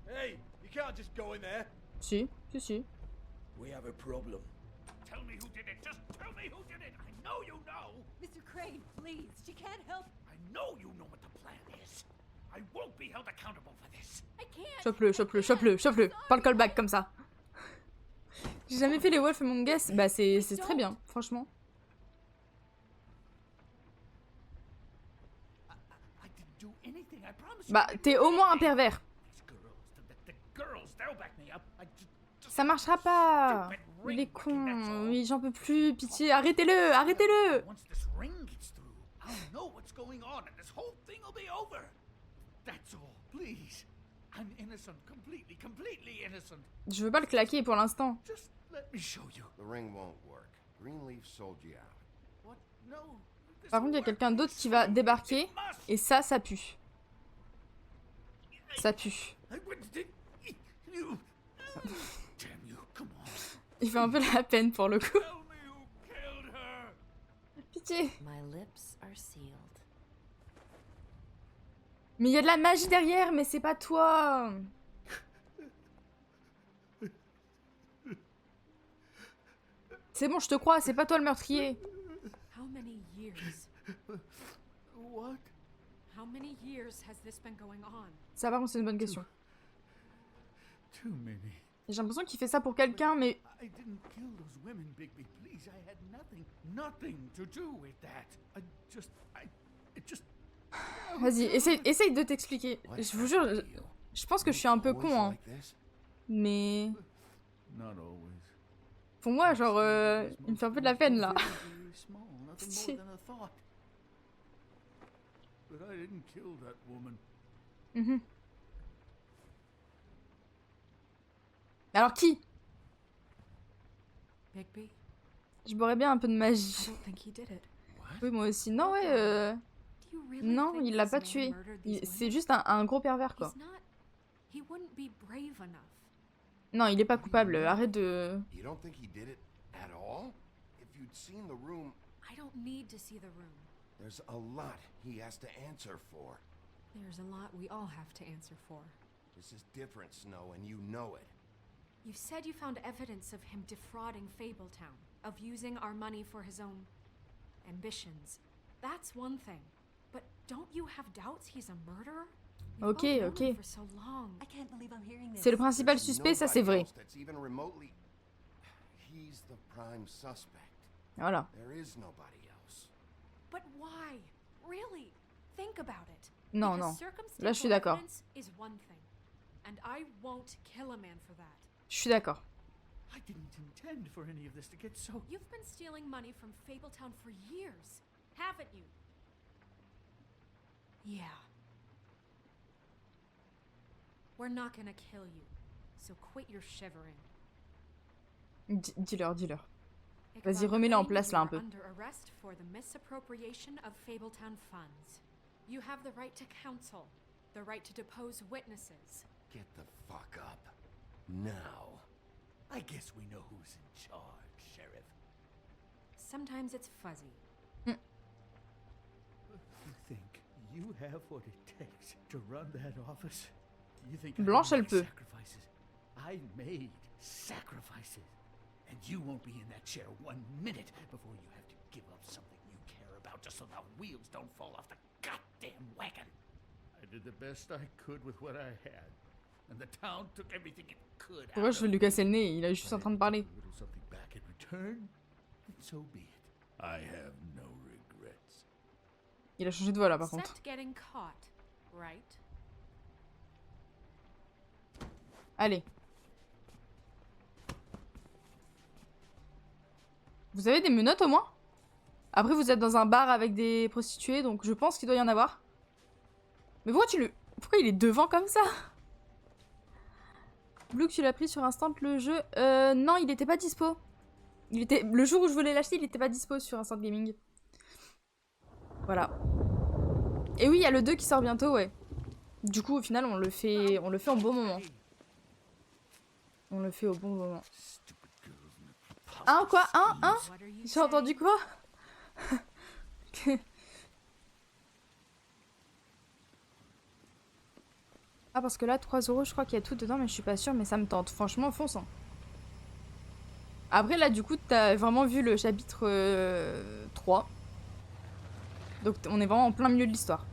Hey, you can't just go in there. Si. We have a problem. Tell me who did it. Just tell me who did it. I know you know. Mr. Crane, please. She can't help. I know you know what the plan is. I won't be held accountable for this. I can't. Chope-le, chope-le, chope-le, chope-le. Pas le callback comme ça. J'ai jamais fait les Wolf Among Us. Bah c'est très bien, franchement. I didn't do anything. I promise you. Bah t'es au moins un pervers. The girls, they'll back me up. Ça marchera pas. Il est con. Oui, j'en peux plus. Pitié, arrêtez-le, arrêtez-le. Once this ring gets through, I'll know what's going on and this whole thing will be over. That's all. Please. I'm innocent. Completely innocent. Je veux pas le claquer pour l'instant. Just let me show you. The ring won't work. Greenleaf sold you out. What? No. Par contre, il y a quelqu'un d'autre qui va débarquer. Et ça pue. Ça pue. Il fait un peu la peine pour le coup. Pitié. Mais il y a de la magie derrière, mais c'est pas toi. C'est bon, je te crois, c'est pas toi le meurtrier. How many years? What? How many years has this been going on? Ça, par contre, c'est une bonne question. Too many. J'ai l'impression qu'il fait ça pour quelqu'un, mais... I didn't kill those women, Bigby. Please, I had nothing to do with that. It just... Vas-y, essaye de t'expliquer. Je vous jure, je pense que je suis un peu con, hein. Mais... Pour moi, genre, il me fait un peu de la peine, là. Pitié. Mhm. Alors qui? Bigby? Je boirais bien un peu de magie. Oui, moi aussi. Non, ouais, non, il l'a pas tué. C'est juste un gros pervers, quoi. Non, il est pas coupable. Arrête de... You don't think he did it at all? If you'd seen the room... I don't need to see the room. There's a lot he has to answer for. There's a lot we all have to answer for. This is different, Snow, and you know it. You said you found evidence of him defrauding Fabletown, of using our money for his own ambitions. That's one thing. But don't you have doubts he's a murderer? Ok. C'est le principal suspect, ça c'est vrai. Voilà. Non, non. Là, je suis d'accord. Je suis d'accord. I didn't intend for any of this to get so... You've been stealing money from Fabletown for years, haven't you? Yeah. We're not gonna kill you, so quit your shivering. Dis-leur. Vas-y, remets-la en place là un peu. Under arrest for the misappropriation of Fabletown funds. You have the right to counsel, the right to depose witnesses. Get the fuck up. Now. I guess we know who's in charge, Sheriff. Sometimes it's fuzzy. You think you have what it takes to run that office? You think Blanche, elle peut. I made sacrifices. And you won't be in that chair 1 minute before you have to give up something you care about just so the wheels don't fall off the goddamn wagon. I did the best I could with what I had. And the town took everything it could. Pourquoi je veux lui casser le nez? Il est juste en train de parler. Something back in return, and so be it. I have no regrets. Il a changé de voix là par contre. Getting caught, right? Allez. Vous avez des menottes au moins? Après vous êtes dans un bar avec des prostituées, donc je pense qu'il doit y en avoir. Mais pourquoi il est devant comme ça? Blue, tu l'as pris sur Instant le jeu? Non, il était pas dispo. Le jour où je voulais l'acheter, il était pas dispo sur Instant Gaming. Voilà. Et oui, il y a le 2 qui sort bientôt, ouais. Du coup, au final, on le fait au bon moment. On le fait au bon moment. Hein, quoi? Hein? J'ai entendu quoi? Ah, parce que là, 3 €, je crois qu'il y a tout dedans, mais je suis pas sûre, mais ça me tente. Franchement, fonce. Hein. Après, là, du coup, t'as vraiment vu le chapitre 3. Donc, on est vraiment en plein milieu de l'histoire.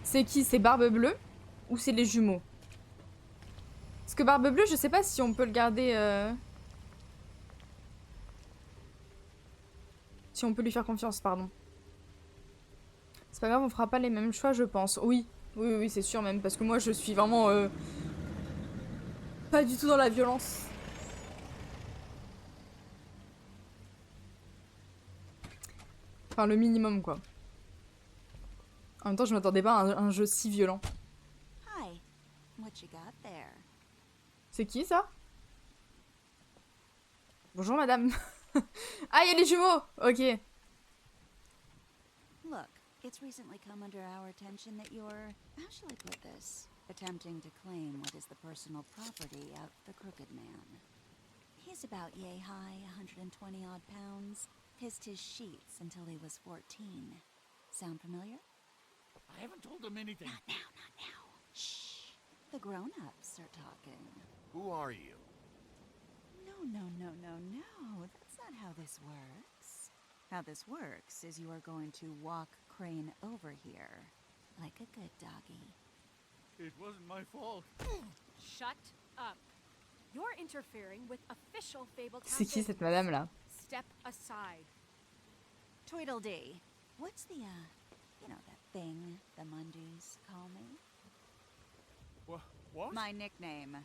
C'est qui? C'est Barbe Bleue? Ou c'est les jumeaux? Parce que Barbe Bleue, je sais pas si on peut le garder... Si on peut lui faire confiance, pardon. C'est pas grave, on fera pas les mêmes choix, je pense. Oui, oui, c'est sûr même. Parce que moi, je suis vraiment... pas du tout dans la violence. Enfin, le minimum, quoi. En même temps, je m'attendais pas à un jeu si violent. Hi. What you got there? C'est qui, ça? Bonjour, madame. Ah, il y a les jumeaux! Ok. Look, it's recently come under our attention that you're, how shall I put this, attempting to claim what is the personal property of the Crooked Man. He's about yay high, 120 odd pounds. Pissed his sheets until he was 14. Sound familiar? I haven't told him anything. Not now. Shh. The grown-ups are talking. Who are you? No. That's not how this works. How this works is you are going to walk Crane over here. Like a good doggy. It wasn't my fault. Shut up. You're interfering with official Fabletown. C'est qui cette madame là? Step aside. Tweedledee. What's the, you know, that thing the Mundus call me? What? My nickname.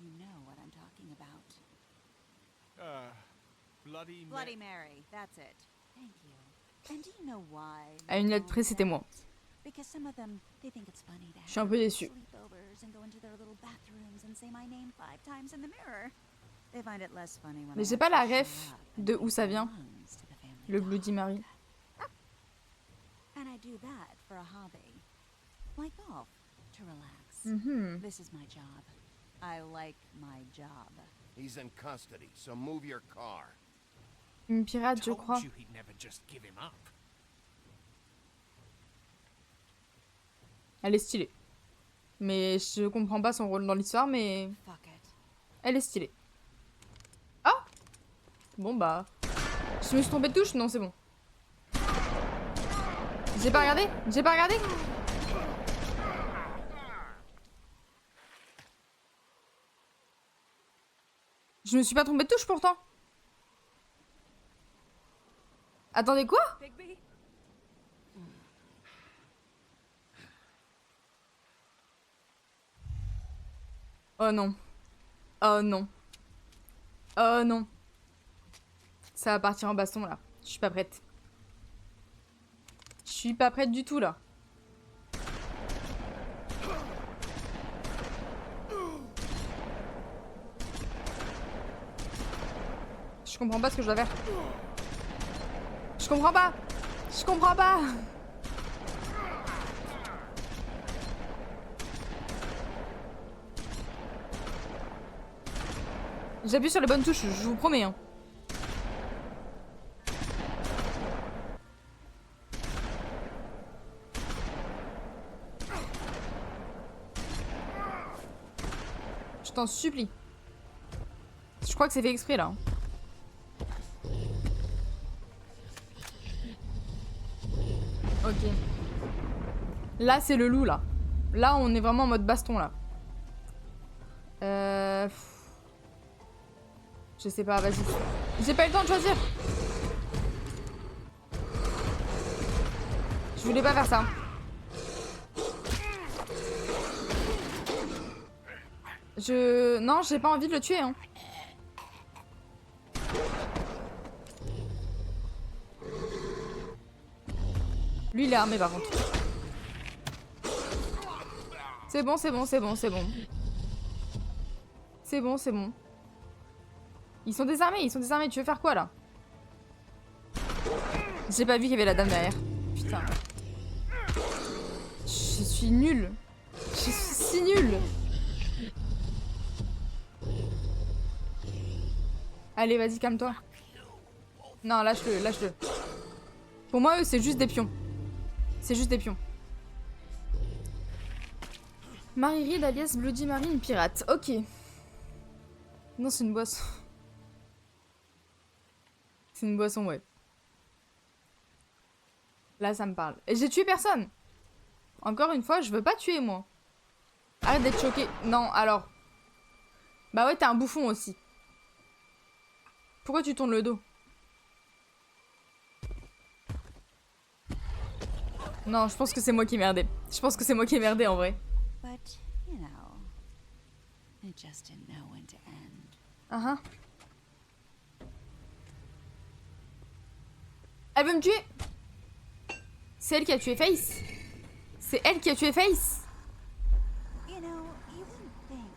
You know what I'm talking about. Bloody Mary, that's it. Thank you. And do you know why? À une lettre près, c'était moi. Because some of them, they think it's funny to Je suis un peu déçue. sleepovers and go into their little bathrooms and say my name 5 times in the mirror. They find it less funny when Mais I j'ai pas la actually ref show up de and où ça vient. belongs to the family Le dog. Bloody Mary. And I do that for a hobby. Like golf, to relax. Mhm. This is my job. I like my job. He's in custody, so move your car. Une pirate, je crois. Told you he'd never just give him up. Elle est stylée. Mais je comprends pas son rôle dans l'histoire, mais... Elle est stylée. Ah! Bon bah... Je me suis trompée de touche? Non, c'est bon. J'ai pas regardé? J'ai pas regardé? Je me suis pas trompée de touche pourtant. Attendez, quoi? Bigby? Oh non. Oh non. Oh non. Ça va partir en baston là. Je suis pas prête. Je suis pas prête du tout là. Je comprends pas ce que je dois faire. Je comprends pas. Je comprends pas. J'appuie sur les bonnes touches, je vous promets. Hein. Je t'en supplie. Je crois que c'est fait exprès là. Ok. Là c'est le loup là. Là on est vraiment en mode baston là. Je sais pas, vas-y. J'ai pas eu le temps de choisir. Je voulais pas faire ça. Non, j'ai pas envie de le tuer, hein. Lui, il est armé, par contre. C'est bon, c'est bon, c'est bon, c'est bon. C'est bon, c'est bon. Ils sont désarmés, tu veux faire quoi, là? J'ai pas vu qu'il y avait la dame derrière. Putain. Je suis nulle. Je suis si nulle. Allez, vas-y, calme-toi. Non, lâche-le, lâche-le. Pour moi, eux, c'est juste des pions. C'est juste des pions. Mary Reed alias Bloody Mary, une pirate. Ok. Non, c'est une boisson. C'est une boisson, ouais. Là, ça me parle. Et j'ai tué personne. Encore une fois, je veux pas tuer, moi. Arrête d'être choqué. Non, alors. Bah ouais, t'es un bouffon aussi. Pourquoi tu tournes le dos? Non, je pense que c'est moi qui ai merdé. Je pense que c'est moi qui ai merdé, en vrai. But, you know, it just didn't know when to end. Uh-huh. Elle veut me tuer. C'est elle qui a tué Face. C'est elle qui a tué Face.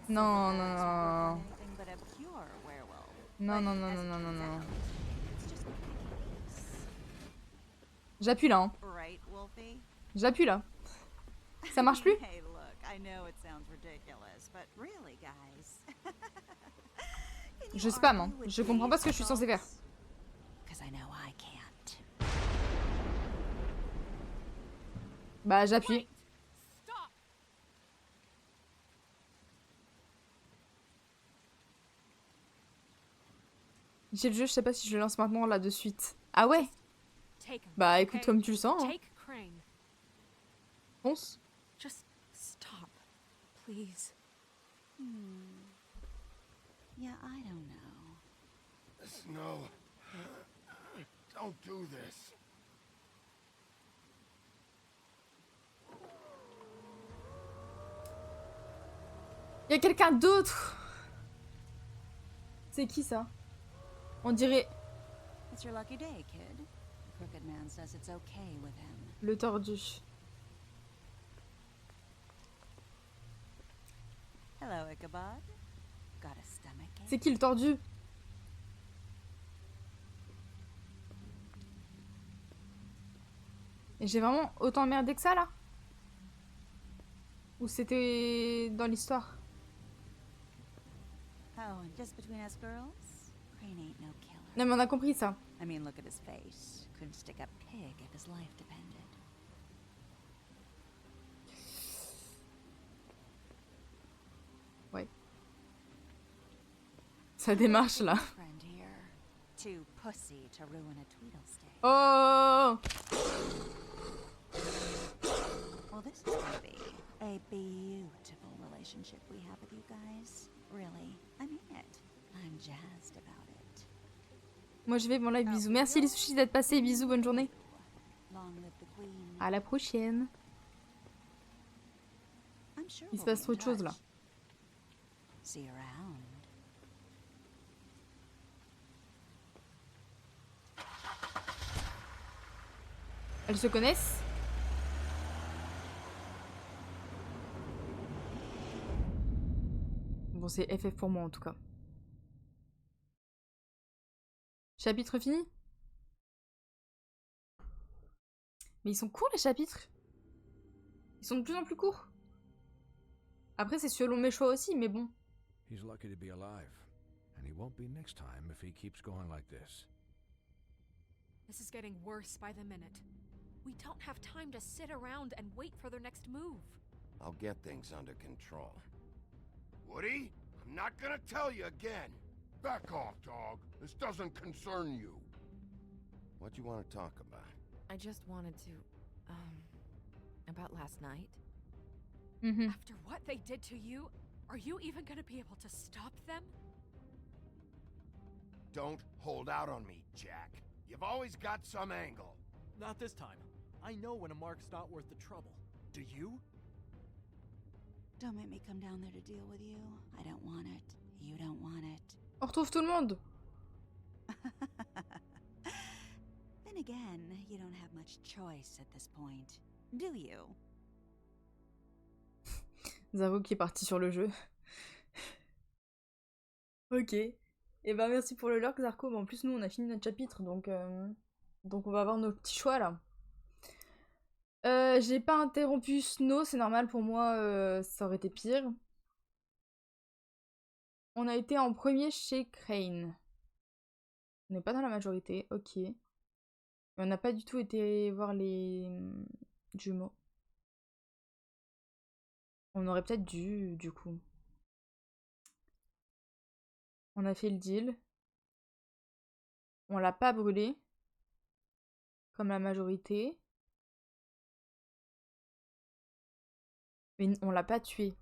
Non, non, non. Non, non, non, non, non, non, non. J'appuie là, hein. J'appuie là. Ça marche plus? Hey, look, I know it sounds ridiculous, but really, guys. Je spam, hein. Je comprends pas ce que je suis censée faire. Bah, j'appuie. J'ai le jeu, je sais pas si je le lance maintenant là de suite. Ah ouais? Bah écoute comme tu le sens. Hein. Fonce. Just stop, please. Yeah, I don't know. Snow, don't do this. Y'a quelqu'un d'autre. C'est qui ça? On dirait... It's your lucky day, kid. The Crooked Man says it's okay with him. Le tordu. Hello, Ichabod. Got a stomachache? C'est qui le tordu? Et j'ai vraiment autant merdé que ça là? Ou c'était dans l'histoire? Oh, and just between us girls, Crane ain't no killer. Non mais on a compris ça. I mean, look at his face. Couldn't stick a pig if his life depended. Ouais. Ça démarche là. Friend here. Too pussy to ruin a Tweedlestay. Oh! Well, this is gonna be a beautiful relationship we have with you guys. Really, I mean it. I'm jazzed about it. Moi je vais, bon live, bisous. Merci les sushis d'être passés, bisous, bonne journée. À la prochaine. Il se passe trop de choses là. See you around. Elles se connaissent? Bon, c'est FF pour moi en tout cas. Chapitre fini? Mais ils sont courts les chapitres. Ils sont de plus en plus courts. Après c'est selon mes choix aussi, mais bon. He's lucky to be alive, and he won't be next time if he keeps going like this. This is getting worse by the minute. We don't have time to sit around and wait for their next move. I'll get things under control. Woody, I'm not gonna tell you again. Back off, dog. This doesn't concern you. What do you want to talk about? I just wanted to, about last night. Mm-hmm. After what they did to you, are you even gonna be able to stop them? Don't hold out on me, Jack. You've always got some angle. Not this time. I know when a mark's not worth the trouble. Do you? Don't make me come down there to deal with you. I don't want it. You don't want it. On retrouve tout le monde. Then again, you don't have much choice at this point, do you? Zaro qui est parti sur le jeu. Ok. Et ben merci pour le lurk Zarko. Mais en plus nous on a fini notre chapitre donc on va avoir nos petits choix là. J'ai pas interrompu Snow, c'est normal pour moi, ça aurait été pire. On a été en premier chez Crane. On n'est pas dans la majorité, ok. Mais on n'a pas du tout été voir les jumeaux. On aurait peut-être dû, du coup. On a fait le deal. On l'a pas brûlé. Comme la majorité. Mais on l'a pas tué.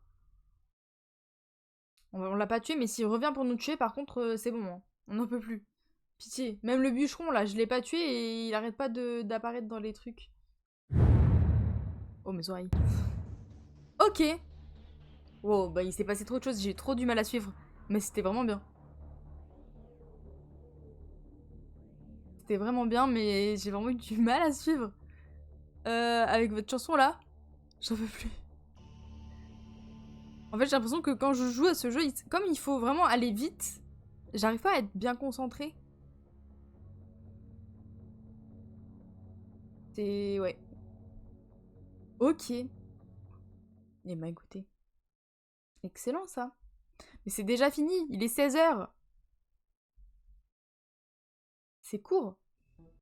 On l'a pas tué, mais s'il revient pour nous tuer, par contre, c'est bon. Hein. On n'en peut plus. Pitié. Même le bûcheron, là, je l'ai pas tué et il arrête pas d'apparaître dans les trucs. Oh, mes oreilles. Ok. Wow, bah il s'est passé trop de choses, j'ai trop du mal à suivre. Mais c'était vraiment bien. C'était vraiment bien, mais j'ai vraiment eu du mal à suivre. Avec votre chanson, là, j'en peux plus. En fait, j'ai l'impression que quand je joue à ce jeu, comme il faut vraiment aller vite, j'arrive pas à être bien concentrée. C'est... ouais. Ok. Eh ben, écoutez. Excellent, ça. Mais c'est déjà fini, il est 16h. C'est court.